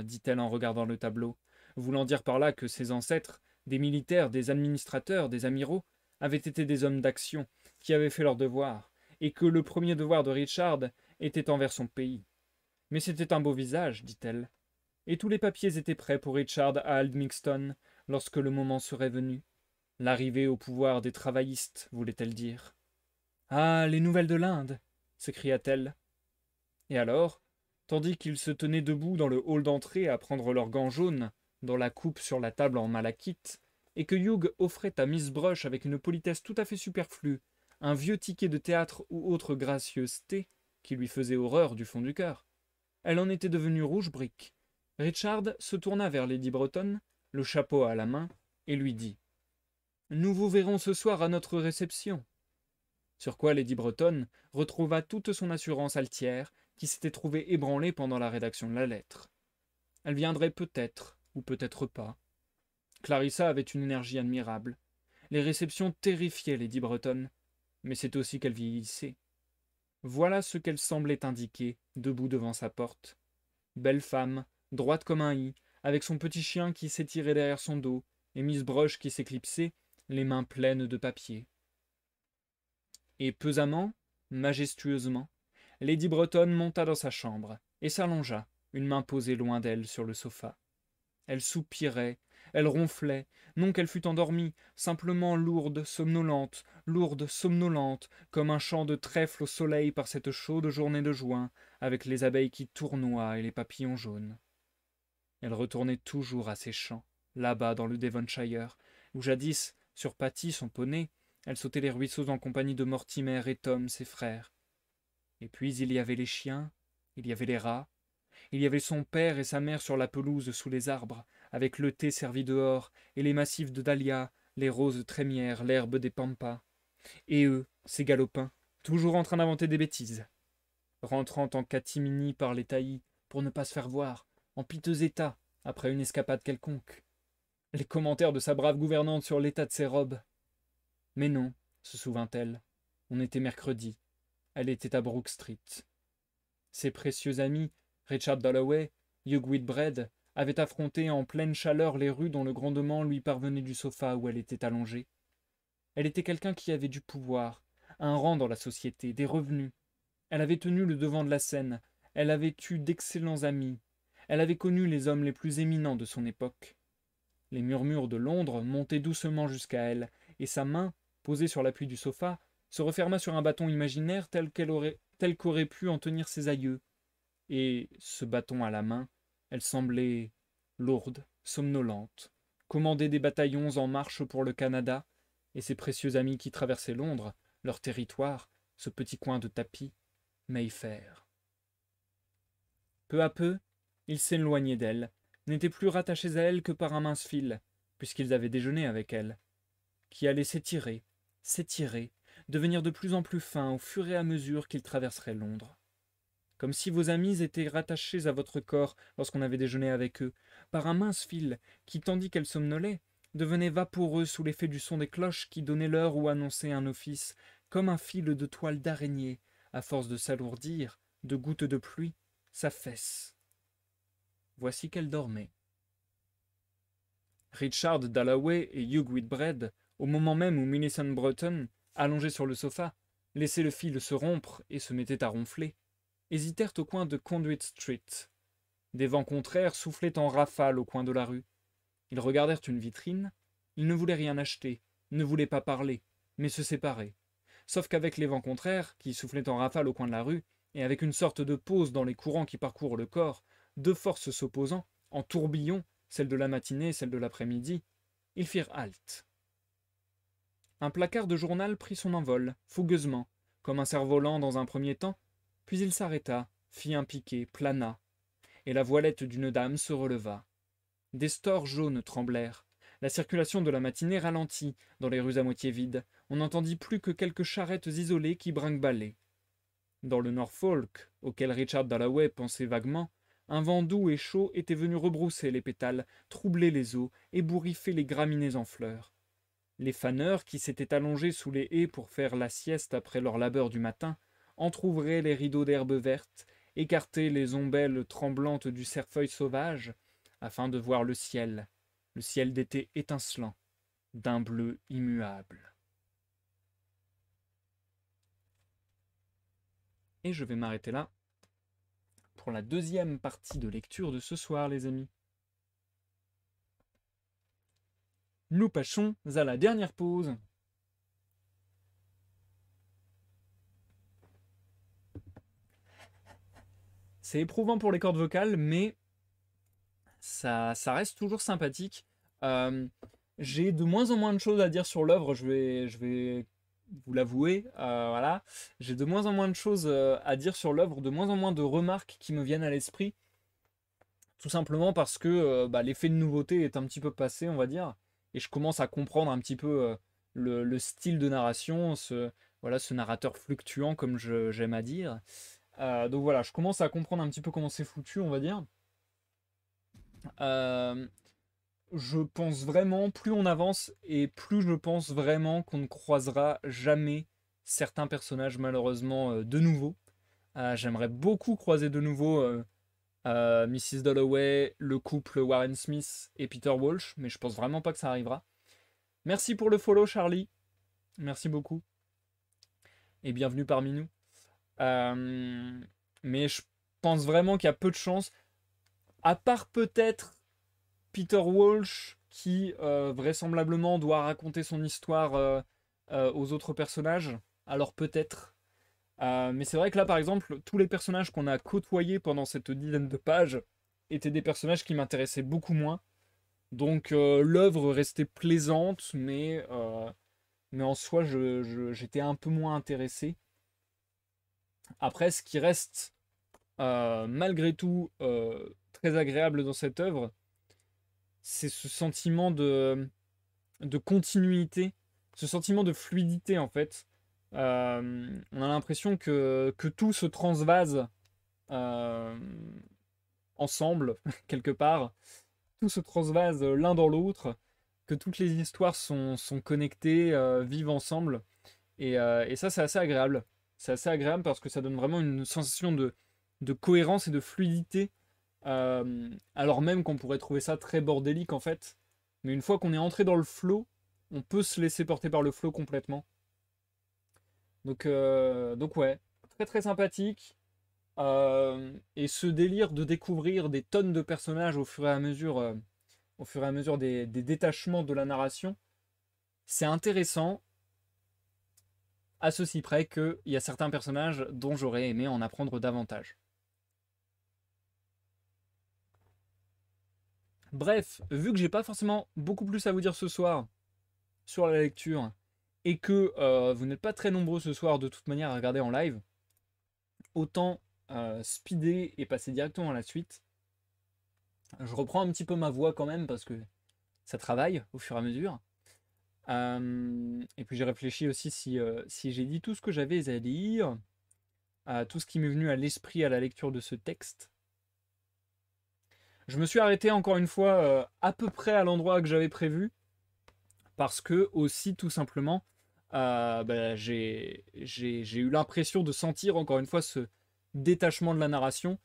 dit-elle en regardant le tableau, voulant dire par là que ses ancêtres, des militaires, des administrateurs, des amiraux, avaient été des hommes d'action, qui avaient fait leur devoir, et que le premier devoir de Richard était envers son pays. Mais c'était un beau visage, dit-elle, et tous les papiers étaient prêts pour Richard à Aldmixton, lorsque le moment serait venu. L'arrivée au pouvoir des travaillistes, voulait-elle dire. Ah, les nouvelles de l'Inde s'écria-t-elle. Et alors, tandis qu'ils se tenaient debout dans le hall d'entrée à prendre leurs gants jaunes, dans la coupe sur la table en malachite, et que Hugh offrait à Miss Brush avec une politesse tout à fait superflue un vieux ticket de théâtre ou autre gracieuseté qui lui faisait horreur du fond du cœur. Elle en était devenue rouge brique. Richard se tourna vers Lady Breton, le chapeau à la main, et lui dit « Nous vous verrons ce soir à notre réception. » Sur quoi Lady Breton retrouva toute son assurance altière qui s'était trouvée ébranlée pendant la rédaction de la lettre. Elle viendrait peut-être, ou peut-être pas. Clarissa avait une énergie admirable. Les réceptions terrifiaient Lady Breton, mais c'est aussi qu'elle vieillissait. Voilà ce qu'elle semblait indiquer, debout devant sa porte. Belle femme, droite comme un i, avec son petit chien qui s'étirait derrière son dos, et Miss Brush qui s'éclipsait, les mains pleines de papier. Et pesamment, majestueusement, Lady Breton monta dans sa chambre, et s'allongea, une main posée loin d'elle sur le sofa. Elle soupirait, elle ronflait, non qu'elle fût endormie, simplement lourde, somnolente, comme un chant de trèfle au soleil par cette chaude journée de juin, avec les abeilles qui tournoient et les papillons jaunes. Elle retournait toujours à ses champs, là-bas dans le Devonshire, où jadis, sur Patty, son poney, elle sautait les ruisseaux en compagnie de Mortimer et Tom, ses frères. Et puis il y avait les chiens, il y avait les rats, il y avait son père et sa mère sur la pelouse sous les arbres, avec le thé servi dehors, et les massifs de dahlias, les roses trémières, l'herbe des pampas. Et eux, ces galopins, toujours en train d'inventer des bêtises. Rentrant en catimini par les taillis, pour ne pas se faire voir, en piteux état, après une escapade quelconque. Les commentaires de sa brave gouvernante sur l'état de ses robes. Mais non, se souvint-elle, on était mercredi. Elle était à Brook Street. Ses précieux amis, Richard Dalloway, Hugh Whitbread, avaient affronté en pleine chaleur les rues dont le grondement lui parvenait du sofa où elle était allongée. Elle était quelqu'un qui avait du pouvoir, un rang dans la société, des revenus. Elle avait tenu le devant de la scène, elle avait eu d'excellents amis, elle avait connu les hommes les plus éminents de son époque. Les murmures de Londres montaient doucement jusqu'à elle, et sa main, posée sur l'appui du sofa, se referma sur un bâton imaginaire tel qu'auraient pu en tenir ses aïeux. Et, ce bâton à la main, elle semblait lourde, somnolente, commander des bataillons en marche pour le Canada, et ses précieux amis qui traversaient Londres, leur territoire, ce petit coin de tapis, Mayfair. Peu à peu, ils s'éloignaient d'elle, n'étaient plus rattachés à elle que par un mince fil, puisqu'ils avaient déjeuné avec elle, qui allait s'étirer, devenir de plus en plus fin au fur et à mesure qu'ils traverseraient Londres. Comme si vos amis étaient rattachés à votre corps lorsqu'on avait déjeuné avec eux, par un mince fil qui, tandis qu'elle somnolait, devenait vaporeux sous l'effet du son des cloches qui donnaient l'heure où annonçait un office, comme un fil de toile d'araignée, à force de s'alourdir, de gouttes de pluie, s'affaisse. Voici qu'elle dormait. Richard Dalloway et Hugh Whitbread, au moment même où Millicent Broughton, allongée sur le sofa, laissait le fil se rompre et se mettait à ronfler, hésitèrent au coin de Conduit Street. Des vents contraires soufflaient en rafales au coin de la rue. Ils regardèrent une vitrine, ils ne voulaient rien acheter, ne voulaient pas parler, mais se séparer. Sauf qu'avec les vents contraires, qui soufflaient en rafales au coin de la rue, et avec une sorte de pause dans les courants qui parcourent le corps, deux forces s'opposant, en tourbillon, celle de la matinée et celle de l'après-midi, ils firent halte. Un placard de journal prit son envol, fougueusement, comme un cerf-volant dans un premier temps, puis il s'arrêta, fit un piquet, plana, et la voilette d'une dame se releva. Des stores jaunes tremblèrent. La circulation de la matinée ralentit dans les rues à moitié vides. On n'entendit plus que quelques charrettes isolées qui brinque-ballaient. Dans le Norfolk, auquel Richard Dalloway pensait vaguement, un vent doux et chaud était venu rebrousser les pétales, troubler les eaux, ébouriffer les graminées en fleurs. Les faneurs, qui s'étaient allongés sous les haies pour faire la sieste après leur labeur du matin, entr'ouvraient les rideaux d'herbe verte, écartaient les ombelles tremblantes du cerfeuil sauvage, afin de voir le ciel d'été étincelant, d'un bleu immuable. Et je vais m'arrêter là pour la deuxième partie de lecture de ce soir, les amis. Nous passons à la dernière pause. C'est éprouvant pour les cordes vocales, mais ça reste toujours sympathique. J'ai de moins en moins de choses à dire sur l'œuvre, je vais vous l'avouer. Voilà. J'ai de moins en moins de choses à dire sur l'œuvre, de moins en moins de remarques qui me viennent à l'esprit. Tout simplement parce que l'effet de nouveauté est un petit peu passé, on va dire. Et je commence à comprendre un petit peu le style de narration, ce narrateur fluctuant, comme j'aime à dire. Donc voilà, je commence à comprendre un petit peu comment c'est foutu, on va dire. Je pense vraiment, plus on avance et plus je pense vraiment qu'on ne croisera jamais certains personnages malheureusement de nouveau. J'aimerais beaucoup croiser de nouveau Mrs. Dalloway, le couple Warren Smith et Peter Walsh, mais je pense vraiment pas que ça arrivera. Merci pour le follow, Charlie. Merci beaucoup. Et bienvenue parmi nous. Mais je pense vraiment qu'il y a peu de chances. À part peut-être Peter Walsh, qui vraisemblablement doit raconter son histoire aux autres personnages. Alors peut-être. Mais c'est vrai que là, par exemple, tous les personnages qu'on a côtoyés pendant cette dizaine de pages étaient des personnages qui m'intéressaient beaucoup moins. Donc l'œuvre restait plaisante, mais en soi, j'étais un peu moins intéressé. Après, ce qui reste malgré tout très agréable dans cette œuvre, c'est ce sentiment de continuité, ce sentiment de fluidité en fait. On a l'impression que tout se transvase euh, ensemble, quelque part. Tout se transvase l'un dans l'autre, que toutes les histoires sont connectées, vivent ensemble. Et ça, c'est assez agréable. C'est assez agréable parce que ça donne vraiment une sensation de cohérence et de fluidité. Alors même qu'on pourrait trouver ça très bordélique en fait. Mais une fois qu'on est entré dans le flow, on peut se laisser porter par le flow complètement. Donc ouais, très très sympathique. Et ce délire de découvrir des tonnes de personnages au fur et à mesure des détachements de la narration, c'est intéressant, à ceci près qu'il y a certains personnages dont j'aurais aimé en apprendre davantage. Bref, vu que j'ai pas forcément beaucoup plus à vous dire ce soir sur la lecture, et que vous n'êtes pas très nombreux ce soir de toute manière à regarder en live, autant speeder et passer directement à la suite. Je reprends un petit peu ma voix quand même parce que ça travaille au fur et à mesure. Et puis j'ai réfléchi aussi si j'ai dit tout ce que j'avais à dire, tout ce qui m'est venu à l'esprit à la lecture de ce texte. Je me suis arrêté encore une fois à peu près à l'endroit que j'avais prévu, parce que aussi tout simplement, j'ai eu l'impression de sentir encore une fois ce détachement de la narration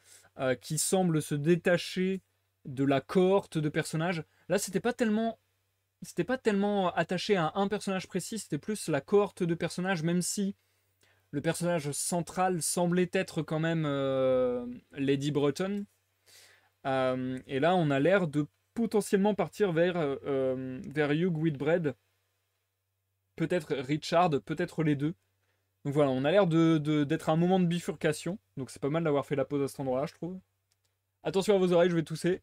qui semble se détacher de la cohorte de personnages. Là, c'était pas tellement attaché à un personnage précis, c'était plus la cohorte de personnages, même si le personnage central semblait être quand même Lady Breton. Et là, on a l'air de potentiellement partir vers Hugh Whitbread, peut-être Richard, peut-être les deux. Donc voilà, on a l'air d'être à un moment de bifurcation. Donc c'est pas mal d'avoir fait la pause à cet endroit-là, je trouve. Attention à vos oreilles, je vais tousser.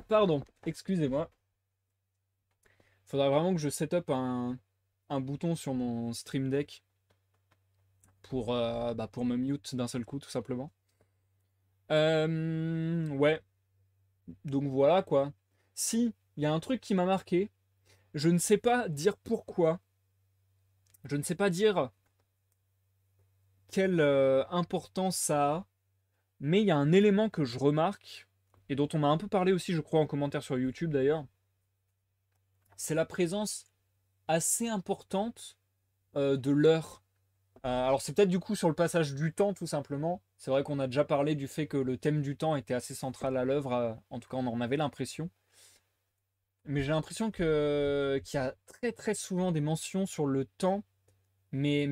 Pardon, excusez-moi. Faudrait vraiment que je set up un bouton sur mon Stream Deck pour me mute d'un seul coup, tout simplement. Ouais, donc voilà quoi. Si, il y a un truc qui m'a marqué, je ne sais pas dire pourquoi, je ne sais pas dire quelle importance ça a, mais il y a un élément que je remarque, et dont on m'a un peu parlé aussi, je crois, en commentaire sur YouTube d'ailleurs, c'est la présence assez importante de l'heure. Alors c'est peut-être du coup sur le passage du temps tout simplement. C'est vrai qu'on a déjà parlé du fait que le thème du temps était assez central à l'œuvre, en tout cas on en avait l'impression. Mais j'ai l'impression qu'il y a très très souvent des mentions sur le temps, mais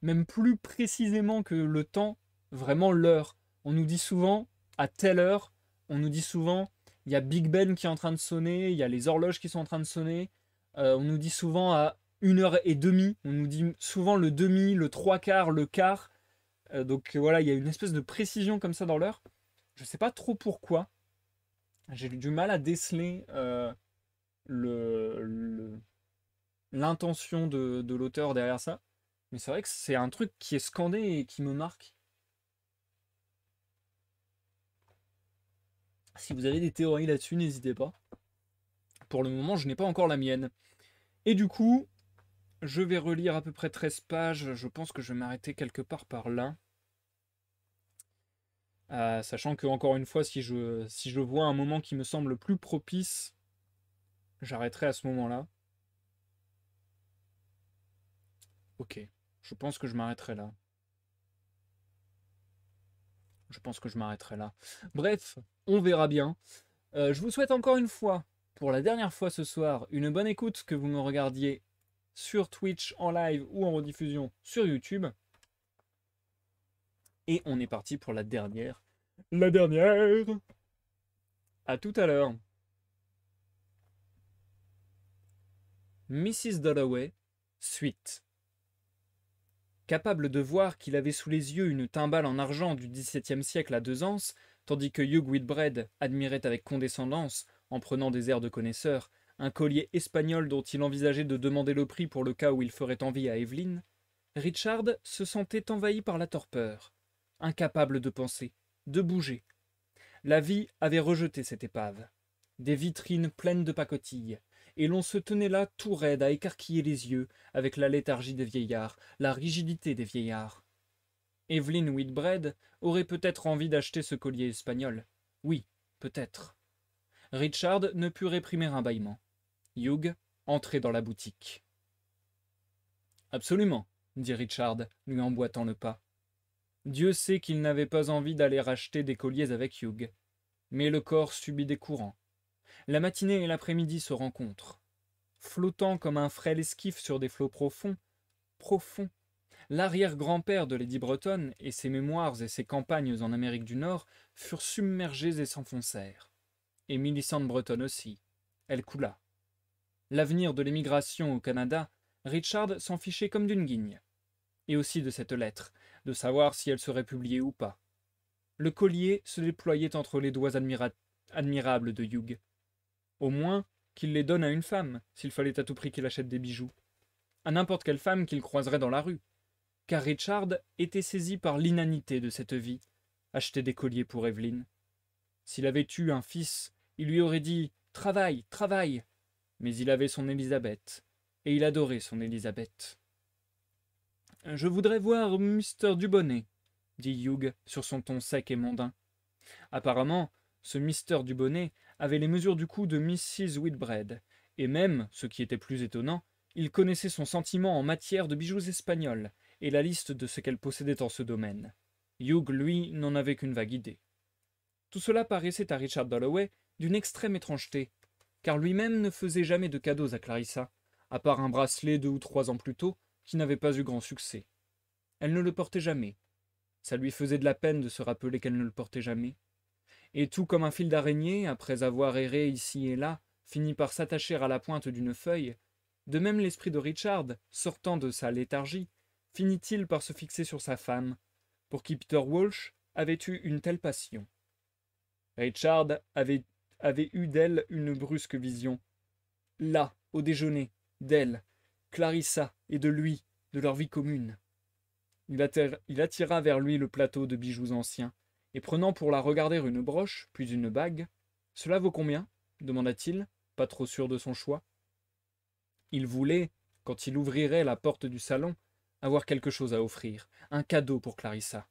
même plus précisément que le temps, vraiment l'heure. On nous dit souvent à telle heure, on nous dit souvent il y a Big Ben qui est en train de sonner, il y a les horloges qui sont en train de sonner. On nous dit souvent à 1h30, on nous dit souvent le demi, le trois quarts, le quart. Donc voilà, il y a une espèce de précision comme ça dans l'heure. Je sais pas trop pourquoi. J'ai du mal à déceler le, l'intention de l'auteur derrière ça. Mais c'est vrai que c'est un truc qui est scandé et qui me marque. Si vous avez des théories là-dessus, n'hésitez pas. Pour le moment, je n'ai pas encore la mienne. Et du coup, je vais relire à peu près 13 pages. Je pense que je vais m'arrêter quelque part par là. Sachant que, encore une fois, si je vois un moment qui me semble plus propice, j'arrêterai à ce moment-là. Ok, je pense que je m'arrêterai là. Je pense que je m'arrêterai là. Bref, on verra bien. Je vous souhaite encore une fois, pour la dernière fois ce soir, une bonne écoute, que vous me regardiez sur Twitch en live ou en rediffusion sur YouTube. Et on est parti pour la dernière. La dernière! À tout à l'heure. Mrs. Dalloway, suite. Capable de voir qu'il avait sous les yeux une timbale en argent du XVIIe siècle à 2 anses, tandis que Hugh Whitbread admirait avec condescendance, en prenant des airs de connaisseur, un collier espagnol dont il envisageait de demander le prix pour le cas où il ferait envie à Evelyn, Richard se sentait envahi par la torpeur, incapable de penser, de bouger. La vie avait rejeté cette épave. Des vitrines pleines de pacotilles, et l'on se tenait là tout raide à écarquiller les yeux avec la léthargie des vieillards, la rigidité des vieillards. Evelyn Whitbread aurait peut-être envie d'acheter ce collier espagnol. Oui, peut-être. Richard ne put réprimer un bâillement. Hugh entrait dans la boutique. Absolument, dit Richard, lui emboîtant le pas. Dieu sait qu'il n'avait pas envie d'aller racheter des colliers avec Hugh. Mais le corps subit des courants. La matinée et l'après-midi se rencontrent. Flottant comme un frêle esquif sur des flots profonds, l'arrière-grand-père de Lady Breton et ses mémoires et ses campagnes en Amérique du Nord furent submergés et s'enfoncèrent. Et Millicent Breton aussi. Elle coula. L'avenir de l'émigration au Canada, Richard s'en fichait comme d'une guigne. Et aussi de cette lettre, de savoir si elle serait publiée ou pas. Le collier se déployait entre les doigts admirables de Hugh. Au moins, qu'il les donne à une femme, s'il fallait à tout prix qu'il achète des bijoux. À n'importe quelle femme qu'il croiserait dans la rue. Car Richard était saisi par l'inanité de cette vie. Acheter des colliers pour Evelyn. S'il avait eu un fils, il lui aurait dit « Travaille, travaille !» Mais il avait son Élisabeth, et il adorait son Élisabeth. « Je voudrais voir Mr. Dubonnet, » dit Hugh sur son ton sec et mondain. Apparemment, ce Mr. Dubonnet avait les mesures du cou de Mrs. Whitbread, et même, ce qui était plus étonnant, il connaissait son sentiment en matière de bijoux espagnols, et la liste de ce qu'elle possédait en ce domaine. Hugh, lui, n'en avait qu'une vague idée. Tout cela paraissait à Richard Dalloway d'une extrême étrangeté, car lui-même ne faisait jamais de cadeaux à Clarissa, à part un bracelet 2 ou 3 ans plus tôt, qui n'avait pas eu grand succès. Elle ne le portait jamais. Ça lui faisait de la peine de se rappeler qu'elle ne le portait jamais. Et tout comme un fil d'araignée, après avoir erré ici et là, finit par s'attacher à la pointe d'une feuille, de même l'esprit de Richard, sortant de sa léthargie, finit-il par se fixer sur sa femme, pour qui Peter Walsh avait eu une telle passion. Richard avait eu d'elle une brusque vision. Là, au déjeuner, d'elle, Clarissa et de lui, de leur vie commune. Il attira vers lui le plateau de bijoux anciens, et prenant pour la regarder une broche, puis une bague. « Cela vaut combien » demanda-t-il, pas trop sûr de son choix. Il voulait, quand il ouvrirait la porte du salon, avoir quelque chose à offrir, un cadeau pour Clarissa.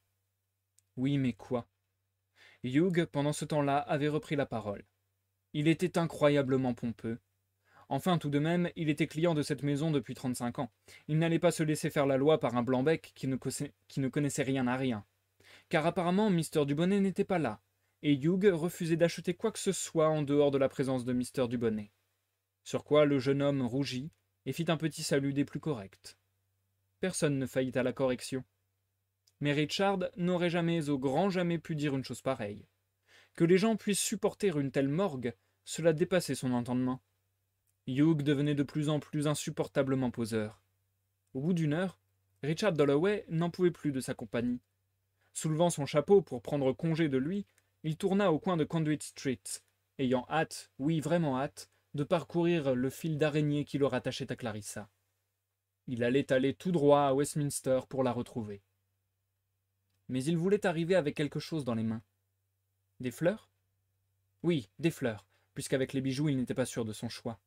Oui, mais quoi? Hugh, pendant ce temps-là, avait repris la parole. Il était incroyablement pompeux. Enfin, tout de même, il était client de cette maison depuis 35 ans. Il n'allait pas se laisser faire la loi par un blanc-bec qui ne connaissait rien à rien. Car apparemment, Mr. Dubonnet n'était pas là, et Hugh refusait d'acheter quoi que ce soit en dehors de la présence de Mr. Dubonnet. Sur quoi le jeune homme rougit et fit un petit salut des plus corrects. Personne ne faillit à la correction. Mais Richard n'aurait jamais au grand jamais pu dire une chose pareille. Que les gens puissent supporter une telle morgue, cela dépassait son entendement. Hugh devenait de plus en plus insupportablement poseur. Au bout d'une heure, Richard Dalloway n'en pouvait plus de sa compagnie. Soulevant son chapeau pour prendre congé de lui, il tourna au coin de Conduit Street, ayant hâte, oui vraiment hâte, de parcourir le fil d'araignée qui le rattachait à Clarissa. Il allait aller tout droit à Westminster pour la retrouver. Mais il voulait arriver avec quelque chose dans les mains. Des fleurs? Oui, des fleurs, puisqu'avec les bijoux il n'était pas sûr de son choix.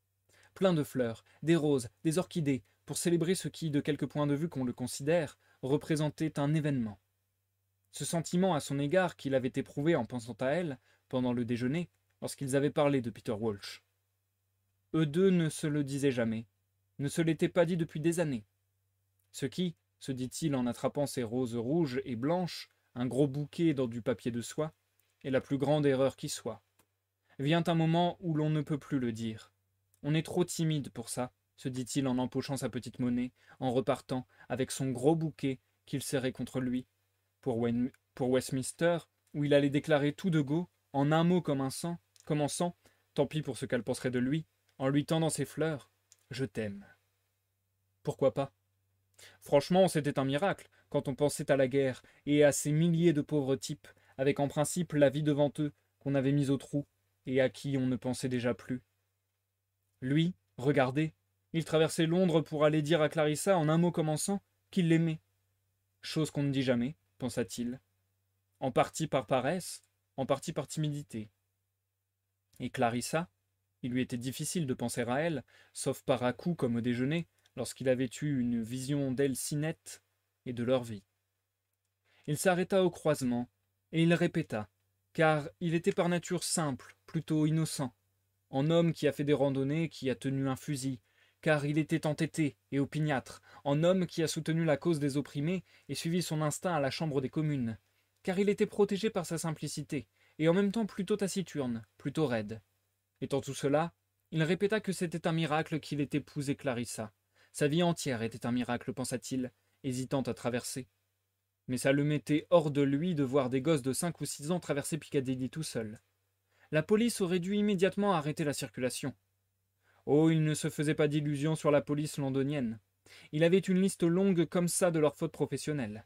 Plein de fleurs, des roses, des orchidées, pour célébrer ce qui, de quelque point de vue qu'on le considère, représentait un événement. Ce sentiment à son égard qu'il avait éprouvé en pensant à elle, pendant le déjeuner, lorsqu'ils avaient parlé de Peter Walsh. Eux deux ne se le disaient jamais, ne se l'étaient pas dit depuis des années. Ce qui, se dit-il en attrapant ses roses rouges et blanches, un gros bouquet dans du papier de soie, est la plus grande erreur qui soit. Vient un moment où l'on ne peut plus le dire. On est trop timide pour ça, se dit-il en empochant sa petite monnaie, en repartant avec son gros bouquet qu'il serrait contre lui. pour Westminster, où il allait déclarer tout de go, en un mot commençant, tant pis pour ce qu'elle penserait de lui, en lui tendant ses fleurs. Je t'aime. Pourquoi pas? Franchement, c'était un miracle, quand on pensait à la guerre, et à ces milliers de pauvres types, avec en principe la vie devant eux, qu'on avait mis au trou, et à qui on ne pensait déjà plus. Lui, regardez, il traversait Londres pour aller dire à Clarissa, en un mot commençant, qu'il l'aimait. Chose qu'on ne dit jamais, pensa-t-il, en partie par paresse, en partie par timidité. Et Clarissa, il lui était difficile de penser à elle, sauf par à-coups comme au déjeuner, lorsqu'il avait eu une vision d'elle si nette et de leur vie. Il s'arrêta au croisement, et il répéta, car il était par nature simple, plutôt innocent, en homme qui a fait des randonnées, qui a tenu un fusil, car il était entêté et opiniâtre, en homme qui a soutenu la cause des opprimés et suivi son instinct à la Chambre des communes, car il était protégé par sa simplicité, et en même temps plutôt taciturne, plutôt raide. Étant tout cela, il répéta que c'était un miracle qu'il ait épousé Clarissa. Sa vie entière était un miracle, pensa-t-il, hésitant à traverser. Mais ça le mettait hors de lui de voir des gosses de 5 ou 6 ans traverser Piccadilly tout seuls. La police aurait dû immédiatement arrêter la circulation. Oh, il ne se faisait pas d'illusions sur la police londonienne. Il avait une liste longue comme ça de leurs fautes professionnelles.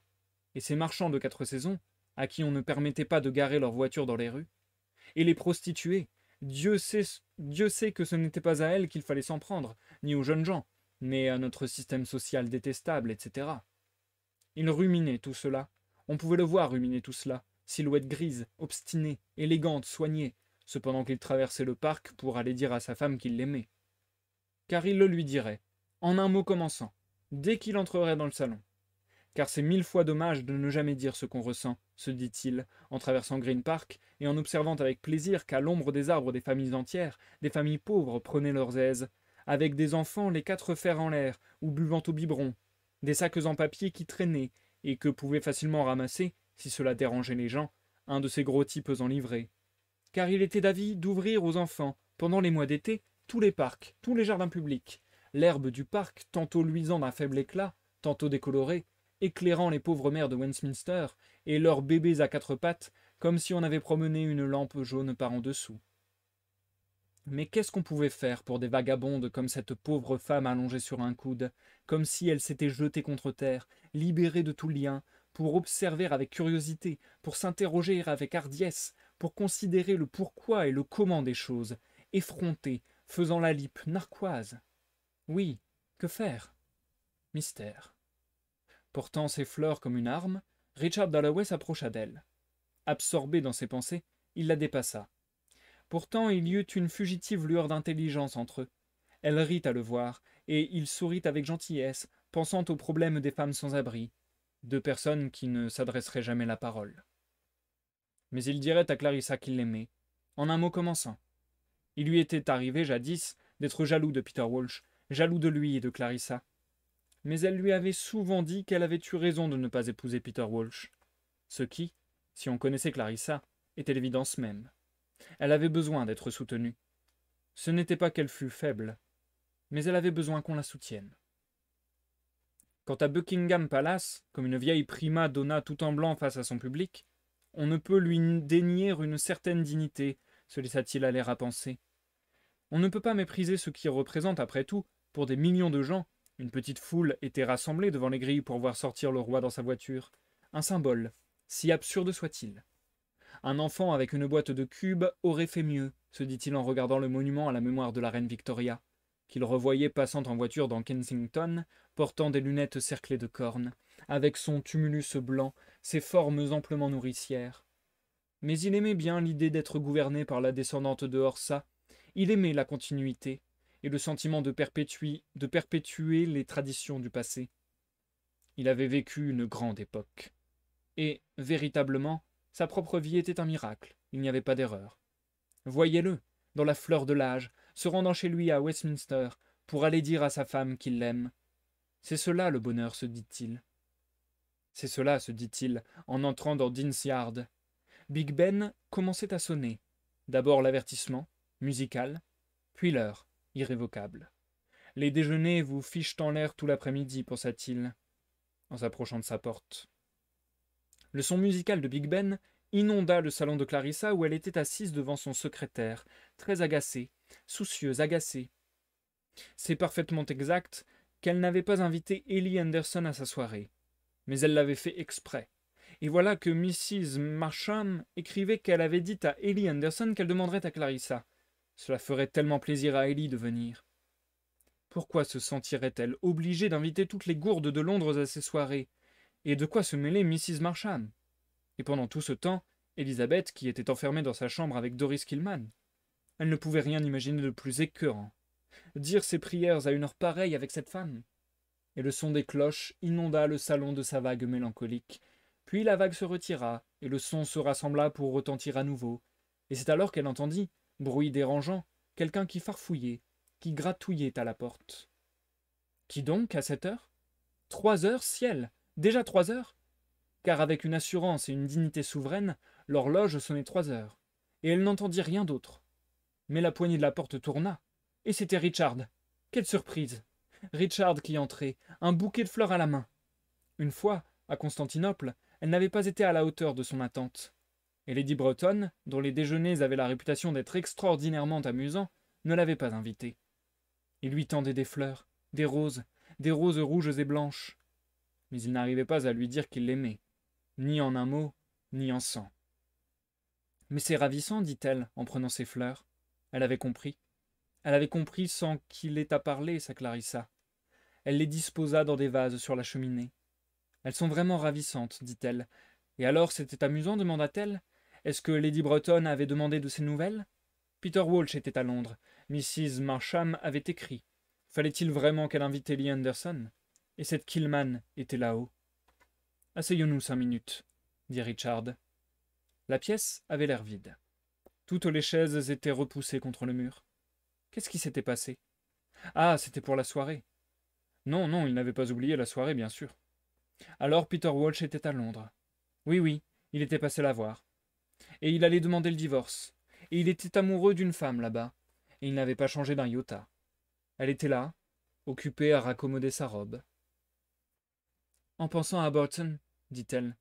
Et ces marchands de 4 saisons, à qui on ne permettait pas de garer leurs voitures dans les rues, et les prostituées, Dieu sait que ce n'était pas à elles qu'il fallait s'en prendre, ni aux jeunes gens, mais à notre système social détestable, etc. Il ruminait tout cela. On pouvait le voir ruminer tout cela, silhouette grise, obstinée, élégante, soignée, cependant qu'il traversait le parc pour aller dire à sa femme qu'il l'aimait. Car il le lui dirait, en un mot commençant, dès qu'il entrerait dans le salon. Car c'est 1000 fois dommage de ne jamais dire ce qu'on ressent, se dit-il, en traversant Green Park, et en observant avec plaisir qu'à l'ombre des arbres des familles entières, des familles pauvres prenaient leurs aises, avec des enfants les 4 fers en l'air, ou buvant au biberon, des sacs en papier qui traînaient, et que pouvait facilement ramasser, si cela dérangeait les gens, un de ces gros types en livrée. Car il était d'avis d'ouvrir aux enfants, pendant les mois d'été, tous les parcs, tous les jardins publics, l'herbe du parc, tantôt luisant d'un faible éclat, tantôt décolorée, éclairant les pauvres mères de Westminster et leurs bébés à 4 pattes, comme si on avait promené une lampe jaune par en dessous. Mais qu'est-ce qu'on pouvait faire pour des vagabondes comme cette pauvre femme allongée sur un coude, comme si elle s'était jetée contre terre, libérée de tout lien, pour observer avec curiosité, pour s'interroger avec hardiesse, pour considérer le pourquoi et le comment des choses, effrontée, faisant la lippe, narquoise. Oui, que faire? Mystère. Portant ses fleurs comme une arme, Richard Dalloway s'approcha d'elle. Absorbé dans ses pensées, il la dépassa. Pourtant il y eut une fugitive lueur d'intelligence entre eux. Elle rit à le voir, et il sourit avec gentillesse, pensant au problème des femmes sans abri, 2 personnes qui ne s'adresseraient jamais la parole. Mais il dirait à Clarissa qu'il l'aimait, en un mot commençant. Il lui était arrivé jadis d'être jaloux de Peter Walsh, jaloux de lui et de Clarissa. Mais elle lui avait souvent dit qu'elle avait eu raison de ne pas épouser Peter Walsh. Ce qui, si on connaissait Clarissa, était l'évidence même. Elle avait besoin d'être soutenue. Ce n'était pas qu'elle fût faible, mais elle avait besoin qu'on la soutienne. Quant à Buckingham Palace, comme une vieille prima donna tout en blanc face à son public, on ne peut lui dénier une certaine dignité, se laissa-t-il aller à penser. On ne peut pas mépriser ce qui représente, après tout, pour des millions de gens, une petite foule était rassemblée devant les grilles pour voir sortir le roi dans sa voiture, un symbole, si absurde soit-il. Un enfant avec une boîte de cubes aurait fait mieux, se dit-il en regardant le monument à la mémoire de la reine Victoria, qu'il revoyait passant en voiture dans Kensington, portant des lunettes cerclées de cornes, avec son tumulus blanc, ses formes amplement nourricières. Mais il aimait bien l'idée d'être gouverné par la descendante de Horsa, il aimait la continuité, et le sentiment de perpétuer les traditions du passé. Il avait vécu une grande époque. Et, véritablement, sa propre vie était un miracle, il n'y avait pas d'erreur. Voyez-le, dans la fleur de l'âge, se rendant chez lui à Westminster, pour aller dire à sa femme qu'il l'aime. C'est cela le bonheur, se dit-il. C'est cela, se dit-il, en entrant dans Dean's Yard. Big Ben commençait à sonner. D'abord l'avertissement, musical, puis l'heure, irrévocable. Les déjeuners vous fichent en l'air tout l'après-midi, pensa-t-il, en s'approchant de sa porte. Le son musical de Big Ben inonda le salon de Clarissa où elle était assise devant son secrétaire, très agacée, soucieuse, agacée. C'est parfaitement exact qu'elle n'avait pas invité Ellie Anderson à sa soirée, mais elle l'avait fait exprès. Et voilà que Mrs. Marsham écrivait qu'elle avait dit à Ellie Anderson qu'elle demanderait à Clarissa. Cela ferait tellement plaisir à Ellie de venir. Pourquoi se sentirait-elle obligée d'inviter toutes les gourdes de Londres à ses soirées? Et de quoi se mêler Mrs. Marsham? Et pendant tout ce temps, Elisabeth, qui était enfermée dans sa chambre avec Doris Killman, elle ne pouvait rien imaginer de plus écœurant. Dire ses prières à une heure pareille avec cette femme. Et le son des cloches inonda le salon de sa vague mélancolique. Puis la vague se retira, et le son se rassembla pour retentir à nouveau. Et c'est alors qu'elle entendit, bruit dérangeant, quelqu'un qui farfouillait, qui gratouillait à la porte. Qui donc, à cette heure? 3 heures, ciel! Déjà 3 heures? Car avec une assurance et une dignité souveraine, l'horloge sonnait 3 heures, et elle n'entendit rien d'autre. Mais la poignée de la porte tourna, et c'était Richard. Quelle surprise! Richard qui entrait, un bouquet de fleurs à la main. Une fois, à Constantinople, elle n'avait pas été à la hauteur de son attente. Et Lady Breton, dont les déjeuners avaient la réputation d'être extraordinairement amusants, ne l'avait pas invité. Il lui tendait des fleurs, des roses rouges et blanches. Mais il n'arrivait pas à lui dire qu'il l'aimait, ni en un mot, ni en 100. Mais c'est ravissant, dit-elle, en prenant ses fleurs. Elle avait compris. Elle avait compris sans qu'il ait à parler, sa Clarissa. Elle les disposa dans des vases sur la cheminée. Elles sont vraiment ravissantes, dit-elle. Et alors, c'était amusant, demanda-t-elle. Est-ce que Lady Breton avait demandé de ses nouvelles? Peter Walsh était à Londres. Mrs. Marsham avait écrit. Fallait-il vraiment qu'elle invite Ellie Anderson? Et cette Killman était là-haut. Asseyons-nous 5 minutes, dit Richard. La pièce avait l'air vide. Toutes les chaises étaient repoussées contre le mur. Qu'est-ce qui s'était passé? Ah, c'était pour la soirée. Non, non, il n'avait pas oublié la soirée, bien sûr. Alors Peter Walsh était à Londres. Oui, oui, il était passé la voir. Et il allait demander le divorce. Et il était amoureux d'une femme là-bas. Et il n'avait pas changé d'un iota. Elle était là, occupée à raccommoder sa robe. En pensant à Burton, dit-elle.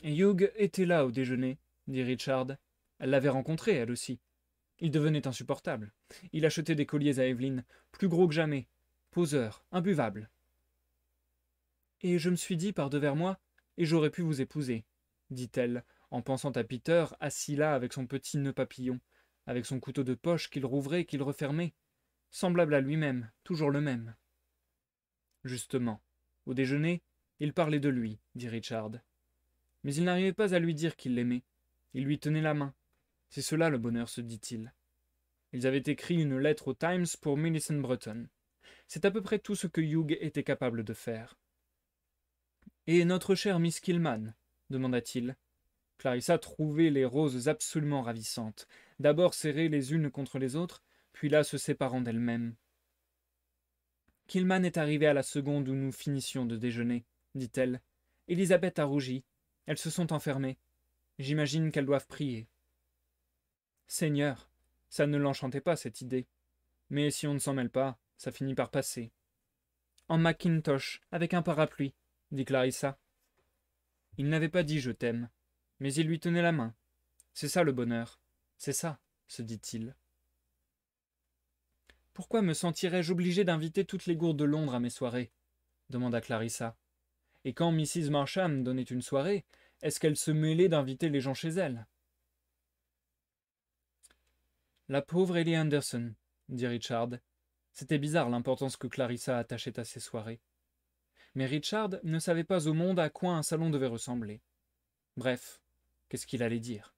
Et Hugh était là au déjeuner, dit Richard. Elle l'avait rencontré, elle aussi. Il devenait insupportable. Il achetait des colliers à Evelyn, plus gros que jamais, poseurs, imbuvables. Et je me suis dit par devers moi, et j'aurais pu vous épouser, dit-elle, en pensant à Peter, assis là avec son petit nœud papillon, avec son couteau de poche qu'il rouvrait et qu'il refermait, semblable à lui-même, toujours le même. Justement, au déjeuner, il parlait de lui, dit Richard. Mais il n'arrivait pas à lui dire qu'il l'aimait. Il lui tenait la main. C'est cela le bonheur, se dit-il. Ils avaient écrit une lettre au Times pour Millicent Breton. C'est à peu près tout ce que Hugh était capable de faire. Et notre chère Miss Killman demanda-t-il. Clarissa trouvait les roses absolument ravissantes, d'abord serrées les unes contre les autres, puis là se séparant d'elles-mêmes. Killman est arrivée à la seconde où nous finissions de déjeuner, dit-elle. Élisabeth a rougi. Elles se sont enfermées. J'imagine qu'elles doivent prier. Seigneur, ça ne l'enchantait pas, cette idée. Mais si on ne s'en mêle pas, ça finit par passer. En mackintosh, avec un parapluie, dit Clarissa. Il n'avait pas dit je t'aime, mais il lui tenait la main. C'est ça le bonheur. C'est ça, se dit-il. Pourquoi me sentirais-je obligé d'inviter toutes les gourdes de Londres à mes soirées? Demanda Clarissa. Et quand Mrs. Marsham donnait une soirée, est-ce qu'elle se mêlait d'inviter les gens chez elle? La pauvre Ellie Anderson, dit Richard. C'était bizarre l'importance que Clarissa attachait à ses soirées. Mais Richard ne savait pas au monde à quoi un salon devait ressembler. Bref, qu'est-ce qu'il allait dire?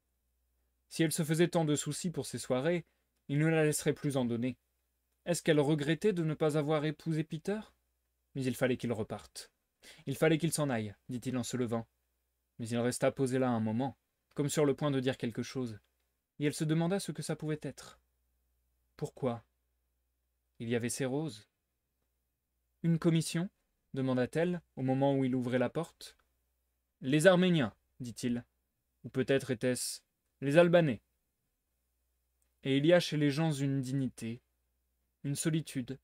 Si elle se faisait tant de soucis pour ses soirées, il ne la laisserait plus en donner. Est-ce qu'elle regrettait de ne pas avoir épousé Peter? Mais il fallait qu'il reparte. Il fallait qu'il s'en aille, dit-il en se levant. Mais il resta posé là un moment, comme sur le point de dire quelque chose, et elle se demanda ce que ça pouvait être. Pourquoi? Il y avait ces roses. Une commission? Demanda-t-elle, au moment où il ouvrait la porte. Les Arméniens, dit-il. Ou peut-être était-ce les Albanais. Et il y a chez les gens une dignité, une solitude,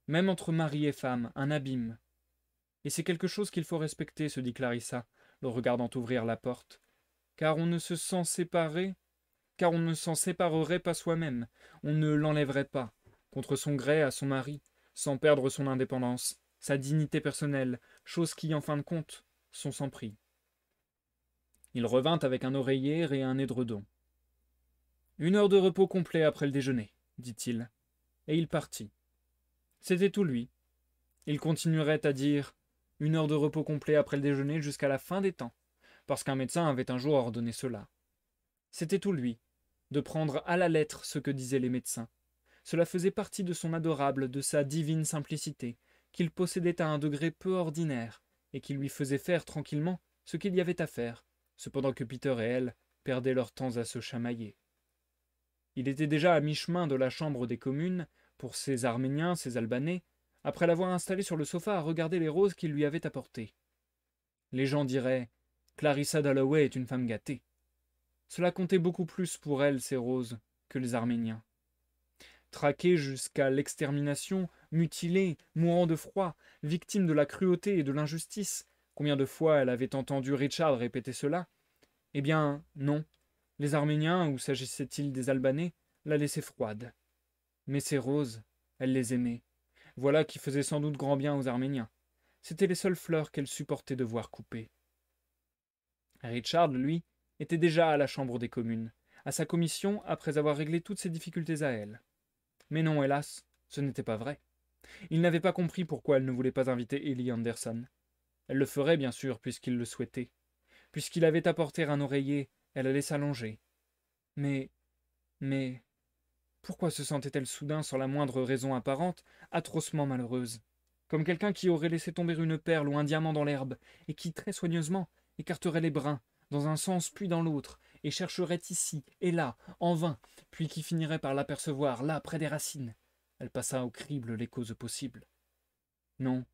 même entre mari et femme, un abîme. Et c'est quelque chose qu'il faut respecter, se dit Clarissa, le regardant ouvrir la porte. Car on ne se sent séparé, car on ne s'en séparerait pas soi-même, on ne l'enlèverait pas, contre son gré à son mari, sans perdre son indépendance, sa dignité personnelle, choses qui, en fin de compte, sont sans prix. Il revint avec un oreiller et un édredon. « 1 heure de repos complet après le déjeuner, dit-il, et il partit. C'était tout lui. Il continuerait à dire 1 heure de repos complet après le déjeuner jusqu'à la fin des temps, parce qu'un médecin avait un jour ordonné cela. C'était tout lui, de prendre à la lettre ce que disaient les médecins. Cela faisait partie de son adorable, de sa divine simplicité, qu'il possédait à un degré peu ordinaire, et qui lui faisait faire tranquillement ce qu'il y avait à faire, cependant que Peter et elle perdaient leur temps à se chamailler. Il était déjà à mi-chemin de la chambre des communes, pour ces Arméniens, ces Albanais, après l'avoir installé sur le sofa à regarder les roses qu'il lui avait apportées. Les gens diraient « Clarissa Dalloway est une femme gâtée ». Cela comptait beaucoup plus pour elle, ces roses, que les Arméniens. Traquée jusqu'à l'extermination, mutilée, mourant de froid, victime de la cruauté et de l'injustice, combien de fois elle avait entendu Richard répéter cela? Eh bien, non. Les Arméniens, ou s'agissait-il des Albanais, la laissaient froide. Mais ces roses, elle les aimait. Voilà qui faisait sans doute grand bien aux Arméniens. C'étaient les seules fleurs qu'elle supportait de voir couper. Richard, lui, était déjà à la Chambre des communes, à sa commission après avoir réglé toutes ses difficultés à elle. Mais non, hélas, ce n'était pas vrai. Il n'avait pas compris pourquoi elle ne voulait pas inviter Ellie Anderson. Elle le ferait, bien sûr, puisqu'il le souhaitait. Puisqu'il avait apporté un oreiller, elle allait s'allonger. Mais, pourquoi se sentait-elle soudain, sans la moindre raison apparente, atrocement malheureuse, comme quelqu'un qui aurait laissé tomber une perle ou un diamant dans l'herbe, et qui, très soigneusement, écarterait les brins, dans un sens puis dans l'autre, et chercherait ici et là, en vain, puis qui finirait par l'apercevoir, là, près des racines. Elle passa au crible les causes possibles. Non,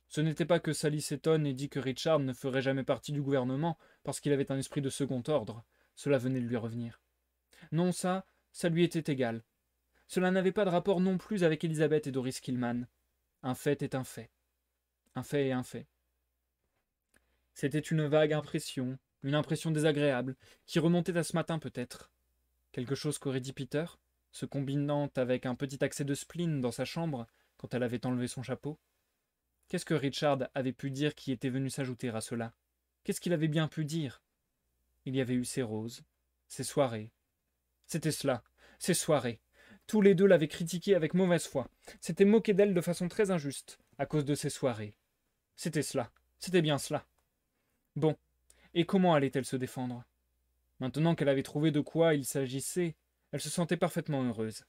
ce n'était pas que Sally s'étonne et dit que Richard ne ferait jamais partie du gouvernement parce qu'il avait un esprit de second ordre. Cela venait de lui revenir. Non, ça lui était égal. Cela n'avait pas de rapport non plus avec Elizabeth et Doris Killman. Un fait est un fait. Un fait est un fait. C'était une vague impression, une impression désagréable, qui remontait à ce matin peut-être. Quelque chose qu'aurait dit Peter, se combinant avec un petit accès de spleen dans sa chambre, quand elle avait enlevé son chapeau. Qu'est-ce que Richard avait pu dire qui était venu s'ajouter à cela? Qu'est-ce qu'il avait bien pu dire? Il y avait eu ces roses, ces soirées. C'était cela, ces soirées. Tous les deux l'avaient critiquée avec mauvaise foi, s'étaient moqués d'elle de façon très injuste, à cause de ces soirées. C'était cela, c'était bien cela. Bon, et comment allait-elle se défendre? Maintenant qu'elle avait trouvé de quoi il s'agissait, elle se sentait parfaitement heureuse.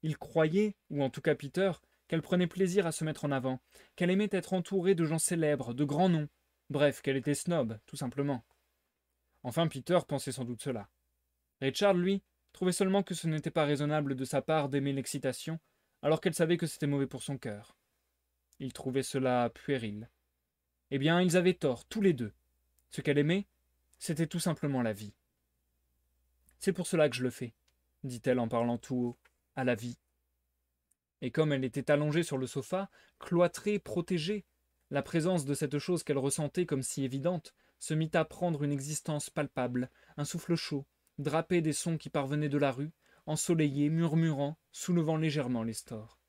Il croyait, ou en tout cas Peter, qu'elle prenait plaisir à se mettre en avant, qu'elle aimait être entourée de gens célèbres, de grands noms, bref, qu'elle était snob, tout simplement. Enfin, Peter pensait sans doute cela. Richard, lui, trouvait seulement que ce n'était pas raisonnable de sa part d'aimer l'excitation, alors qu'elle savait que c'était mauvais pour son cœur. Il trouvait cela puéril. Eh bien, ils avaient tort, tous les deux. Ce qu'elle aimait, c'était tout simplement la vie. C'est pour cela que je le fais, dit-elle en parlant tout haut, à la vie. Et comme elle était allongée sur le sofa, cloîtrée, protégée, la présence de cette chose qu'elle ressentait comme si évidente se mit à prendre une existence palpable, un souffle chaud, drapé des sons qui parvenaient de la rue, ensoleillé, murmurant, soulevant légèrement les stores.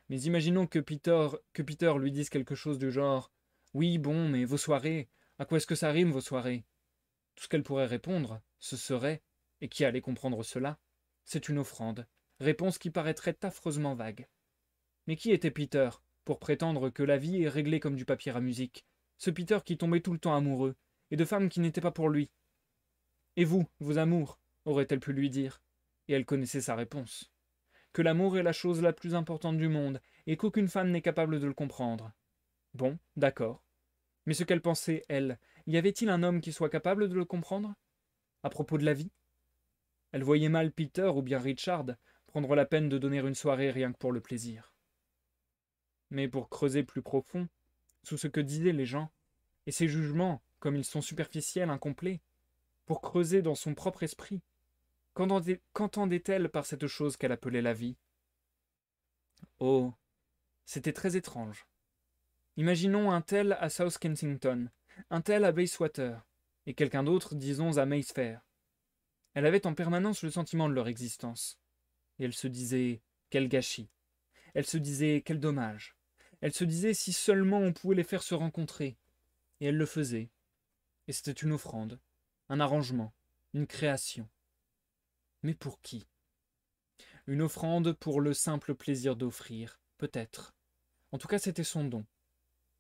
Mais imaginons que Peter lui dise quelque chose du genre « Oui, bon, mais vos soirées, à quoi est-ce que ça rime, vos soirées ?» Tout ce qu'elle pourrait répondre, ce serait, et qui allait comprendre cela, c'est une offrande, réponse qui paraîtrait affreusement vague. Mais qui était Peter, pour prétendre que la vie est réglée comme du papier à musique, ce Peter qui tombait tout le temps amoureux, et de femmes qui n'étaient pas pour lui? Et vous, vos amours, aurait-elle pu lui dire, et elle connaissait sa réponse. Que l'amour est la chose la plus importante du monde, et qu'aucune femme n'est capable de le comprendre. Bon, d'accord. Mais ce qu'elle pensait, elle, y avait-il un homme qui soit capable de le comprendre? À propos de la vie? Elle voyait mal Peter ou bien Richard prendre la peine de donner une soirée rien que pour le plaisir. Mais pour creuser plus profond, sous ce que disaient les gens, et ses jugements, comme ils sont superficiels, incomplets, pour creuser dans son propre esprit, qu'entendait-elle par cette chose qu'elle appelait la vie? Oh, c'était très étrange. Imaginons un tel à South Kensington, un tel à Bayswater, et quelqu'un d'autre, disons, à Mayfair. Elle avait en permanence le sentiment de leur existence. Et elle se disait, quel gâchis. Elle se disait, quel dommage. Elle se disait, si seulement on pouvait les faire se rencontrer. Et elle le faisait. Et c'était une offrande, un arrangement, une création. Mais pour qui? Une offrande pour le simple plaisir d'offrir, peut-être. En tout cas, c'était son don.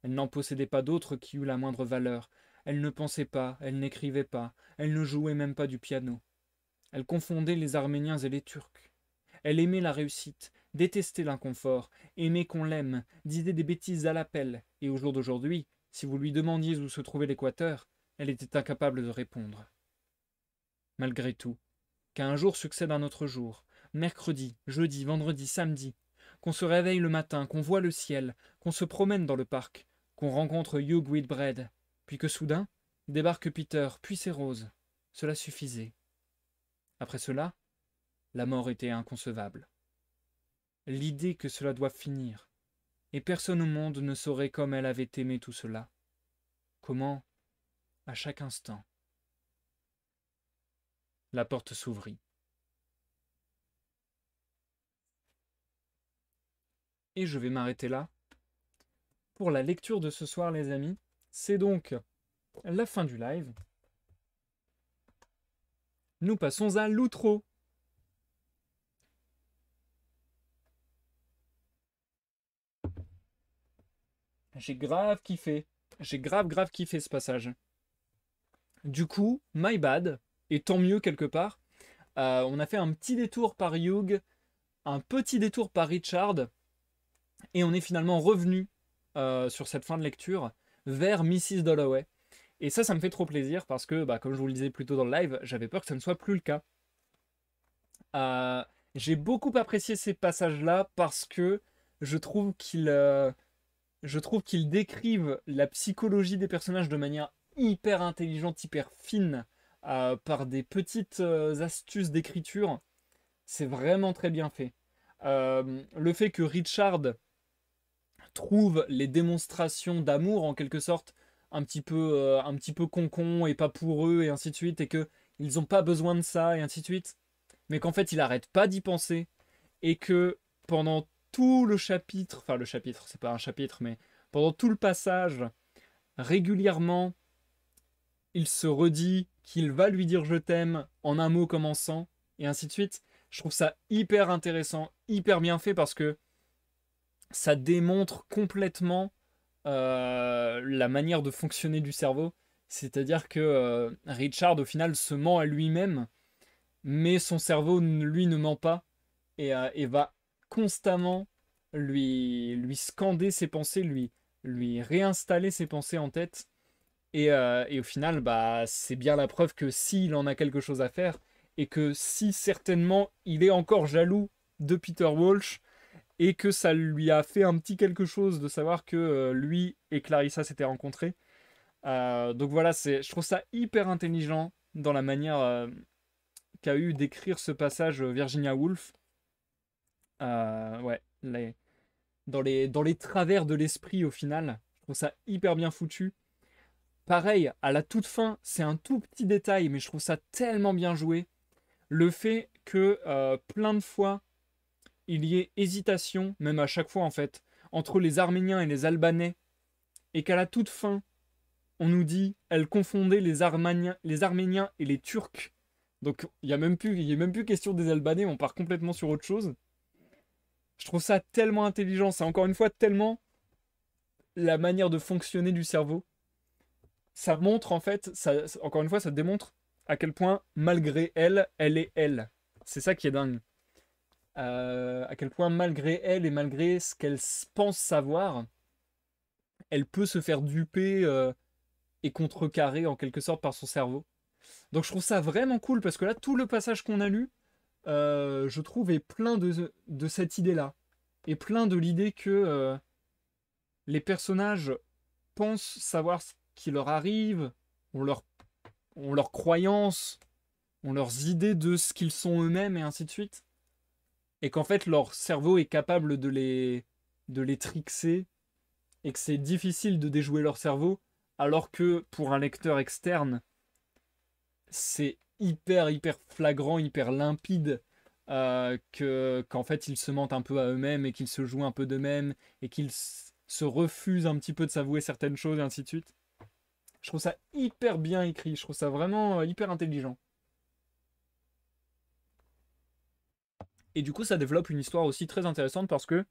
Elle n'en possédait pas d'autre qui eût la moindre valeur. Elle ne pensait pas, elle n'écrivait pas, elle ne jouait même pas du piano. Elle confondait les Arméniens et les Turcs. Elle aimait la réussite, détestait l'inconfort, aimait qu'on l'aime, disait des bêtises à l'appel, et au jour d'aujourd'hui, si vous lui demandiez où se trouvait l'Équateur, elle était incapable de répondre. Malgré tout, qu'à un jour succède un autre jour, mercredi, jeudi, vendredi, samedi, qu'on se réveille le matin, qu'on voit le ciel, qu'on se promène dans le parc, qu'on rencontre Hugh Whitbread, puis que soudain, débarque Peter, puis c'est Rose. Cela suffisait. Après cela, la mort était inconcevable. L'idée que cela doit finir, et personne au monde ne saurait comme elle avait aimé tout cela. Comment? À chaque instant. La porte s'ouvrit. Et je vais m'arrêter là pour la lecture de ce soir, les amis. C'est donc la fin du live. Nous passons à l'outro. J'ai grave kiffé. J'ai grave kiffé ce passage. Du coup, my bad, et tant mieux quelque part. On a fait un petit détour par Hugh, un petit détour par Richard, et on est finalement revenu sur cette fin de lecture vers Mrs. Dalloway. Et ça me fait trop plaisir parce que, comme je vous le disais plus tôt dans le live, j'avais peur que ça ne soit plus le cas. J'ai beaucoup apprécié ces passages-là parce que je trouve qu'ils décrivent la psychologie des personnages de manière hyper intelligente, hyper fine, par des petites astuces d'écriture. C'est vraiment très bien fait. Le fait que Richard trouve les démonstrations d'amour en quelque sorte un petit peu concon et pas pour eux et ainsi de suite, et que ils n'ont pas besoin de ça et ainsi de suite, mais qu'en fait il arrête pas d'y penser, et que pendant tout le chapitre, enfin le chapitre c'est pas un chapitre, mais pendant tout le passage, régulièrement il se redit qu'il va lui dire je t'aime en un mot commençant et ainsi de suite. Je trouve ça hyper intéressant, hyper bien fait, parce que ça démontre complètement la manière de fonctionner du cerveau. C'est-à-dire que Richard, au final, se ment à lui-même, mais son cerveau, lui, ne ment pas, et va constamment lui scander ses pensées, lui réinstaller ses pensées en tête. Et au final, c'est bien la preuve que s'il en a quelque chose à faire, et que si certainement il est encore jaloux de Peter Walsh, et que ça lui a fait un petit quelque chose de savoir que lui et Clarissa s'étaient rencontrés. Donc voilà, je trouve ça hyper intelligent dans la manière qu'a eu d'écrire ce passage Virginia Woolf. Ouais, dans les travers de l'esprit au final, je trouve ça hyper bien foutu. Pareil, à la toute fin, c'est un tout petit détail, mais je trouve ça tellement bien joué. Le fait que plein de fois, il y ait hésitation, même à chaque fois en fait, entre les Arméniens et les Albanais, et qu'à la toute fin, on nous dit elle confondait les Arméniens et les Turcs. Donc il y a même plus question des Albanais, on part complètement sur autre chose. Je trouve ça tellement intelligent, c'est encore une fois tellement la manière de fonctionner du cerveau. Ça montre en fait, encore une fois, ça démontre à quel point, malgré elle, elle est elle. C'est ça qui est dingue. À quel point, malgré elle et malgré ce qu'elle pense savoir, elle peut se faire duper et contrecarrer en quelque sorte par son cerveau. Donc je trouve ça vraiment cool, parce que là, tout le passage qu'on a lu, je trouve, est plein de cette idée-là. Et plein de l'idée que les personnages pensent savoir ce qui leur arrive, ont leurs croyances, ont leurs idées de ce qu'ils sont eux-mêmes et ainsi de suite. Et qu'en fait, leur cerveau est capable de les trickser, et que c'est difficile de déjouer leur cerveau, alors que pour un lecteur externe, c'est hyper flagrant, hyper limpide qu'en fait ils se mentent un peu à eux-mêmes et qu'ils se jouent un peu d'eux-mêmes et qu'ils se refusent un petit peu de s'avouer certaines choses et ainsi de suite. Je trouve ça hyper bien écrit, je trouve ça vraiment hyper intelligent. Et du coup ça développe une histoire aussi très intéressante parce que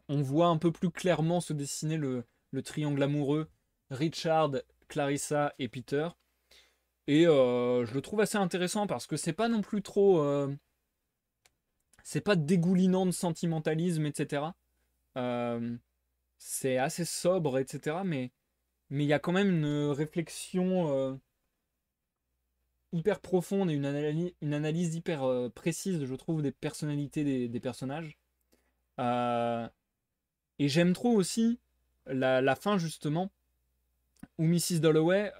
on voit un peu plus clairement se dessiner le triangle amoureux Richard, Clarissa et Peter. Et je le trouve assez intéressant parce que c'est pas non plus trop. C'est pas dégoulinant de sentimentalisme, etc. Euh, c'est assez sobre, etc. Mais il y a quand même une réflexion hyper profonde et une analyse hyper précise, je trouve, des personnalités des personnages. Euh, et j'aime trop aussi la fin, justement, où Mrs. Dalloway,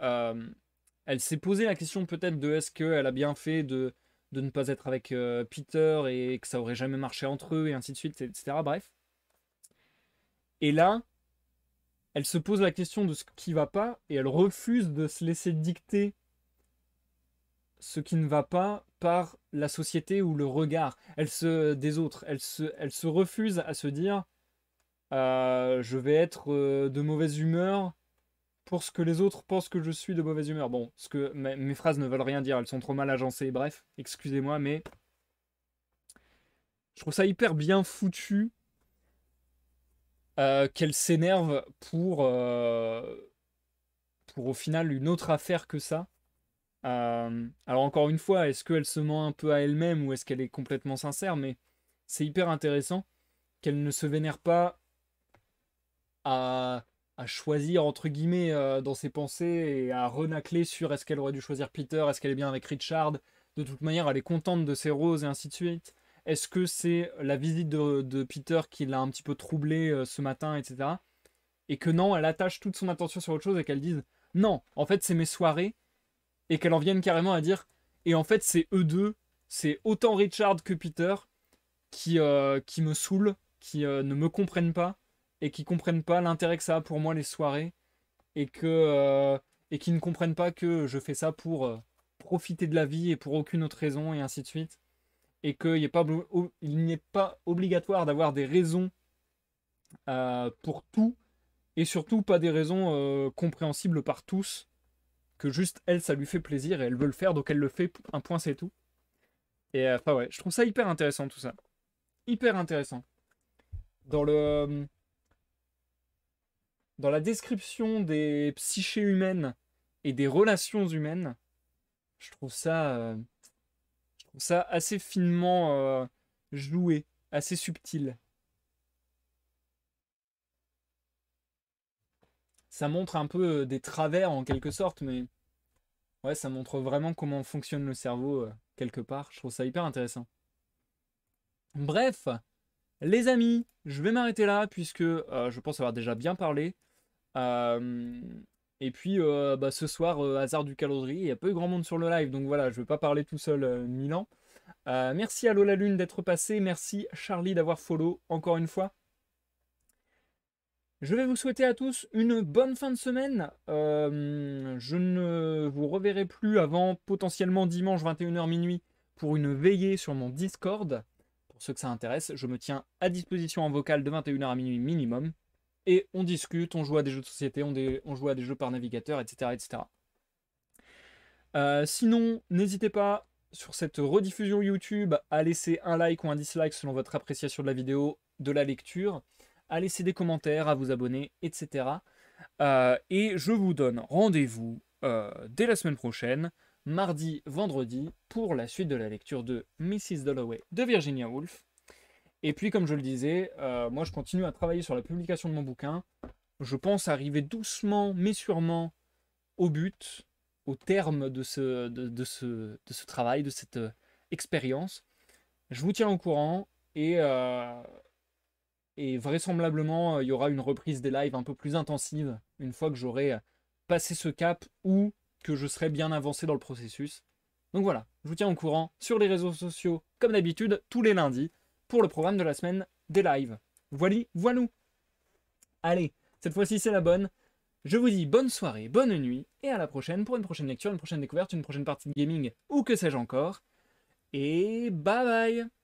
elle s'est posé la question peut-être de est-ce qu'elle a bien fait de ne pas être avec Peter et que ça aurait jamais marché entre eux et ainsi de suite, etc. Bref. Et là, elle se pose la question de ce qui va pas et elle refuse de se laisser dicter ce qui ne va pas par la société ou le regard des autres. Elle se refuse à se dire je vais être de mauvaise humeur pour ce que les autres pensent que je suis de mauvaise humeur. Bon, ce que mes phrases ne veulent rien dire, elles sont trop mal agencées, bref, excusez-moi, mais je trouve ça hyper bien foutu qu'elle s'énerve pour au final une autre affaire que ça. Alors encore une fois, est-ce qu'elle se ment un peu à elle-même ou est-ce qu'elle est complètement sincère? Mais c'est hyper intéressant qu'elle ne se vénère pas à, à choisir entre guillemets dans ses pensées et à renacler sur est-ce qu'elle aurait dû choisir Peter, est-ce qu'elle est bien avec Richard. De toute manière, elle est contente de ses roses et ainsi de suite. Est-ce que c'est la visite de Peter qui l'a un petit peu troublée ce matin, etc. Et que non, elle attache toute son attention sur autre chose et qu'elle dise non, en fait c'est mes soirées et qu'elle en vienne carrément à dire et en fait c'est eux deux, c'est autant Richard que Peter qui me saoulent, qui ne me comprennent pas et qui comprennent pas l'intérêt que ça a pour moi les soirées et qui ne comprennent pas que je fais ça pour profiter de la vie et pour aucune autre raison et ainsi de suite et il n'est pas obligatoire d'avoir des raisons pour tout et surtout pas des raisons compréhensibles par tous que juste elle ça lui fait plaisir et elle veut le faire donc elle le fait, un point c'est tout. Et enfin ouais, je trouve ça hyper intéressant tout ça, hyper intéressant dans dans la description des psychés humaines et des relations humaines. Je trouve ça assez finement joué, assez subtil. Ça montre un peu des travers en quelque sorte, mais ouais, ça montre vraiment comment fonctionne le cerveau quelque part. Je trouve ça hyper intéressant. Bref, les amis, je vais m'arrêter là puisque je pense avoir déjà bien parlé. Euh, et puis bah, ce soir, hasard du calendrier, il n'y a pas eu grand monde sur le live, donc voilà, je ne vais pas parler tout seul 1000 ans. Merci à Lola Lune d'être passé, merci Charlie d'avoir follow encore une fois. Je vais vous souhaiter à tous une bonne fin de semaine. Je ne vous reverrai plus avant potentiellement dimanche 21h minuit pour une veillée sur mon Discord. Pour ceux que ça intéresse, je me tiens à disposition en vocal de 21h à minuit minimum. Et on discute, on joue à des jeux de société, on joue à des jeux par navigateur, etc. etc. Sinon, n'hésitez pas sur cette rediffusion YouTube à laisser un like ou un dislike selon votre appréciation de la vidéo, de la lecture, à laisser des commentaires, à vous abonner, etc. Et je vous donne rendez-vous dès la semaine prochaine, mardi, vendredi, pour la suite de la lecture de Mrs. Dalloway de Virginia Woolf. Et puis, comme je le disais, moi je continue à travailler sur la publication de mon bouquin. Je pense arriver doucement mais sûrement au but, au terme de ce travail, de cette expérience. Je vous tiens au courant et vraisemblablement il y aura une reprise des lives un peu plus intensive une fois que j'aurai passé ce cap ou que je serai bien avancé dans le processus. Donc voilà, je vous tiens au courant sur les réseaux sociaux comme d'habitude tous les lundis pour le programme de la semaine des lives. Voilà, voilou. Allez, cette fois-ci c'est la bonne. Je vous dis bonne soirée, bonne nuit, et à la prochaine pour une prochaine lecture, une prochaine découverte, une prochaine partie de gaming, ou que sais-je encore. Et bye bye!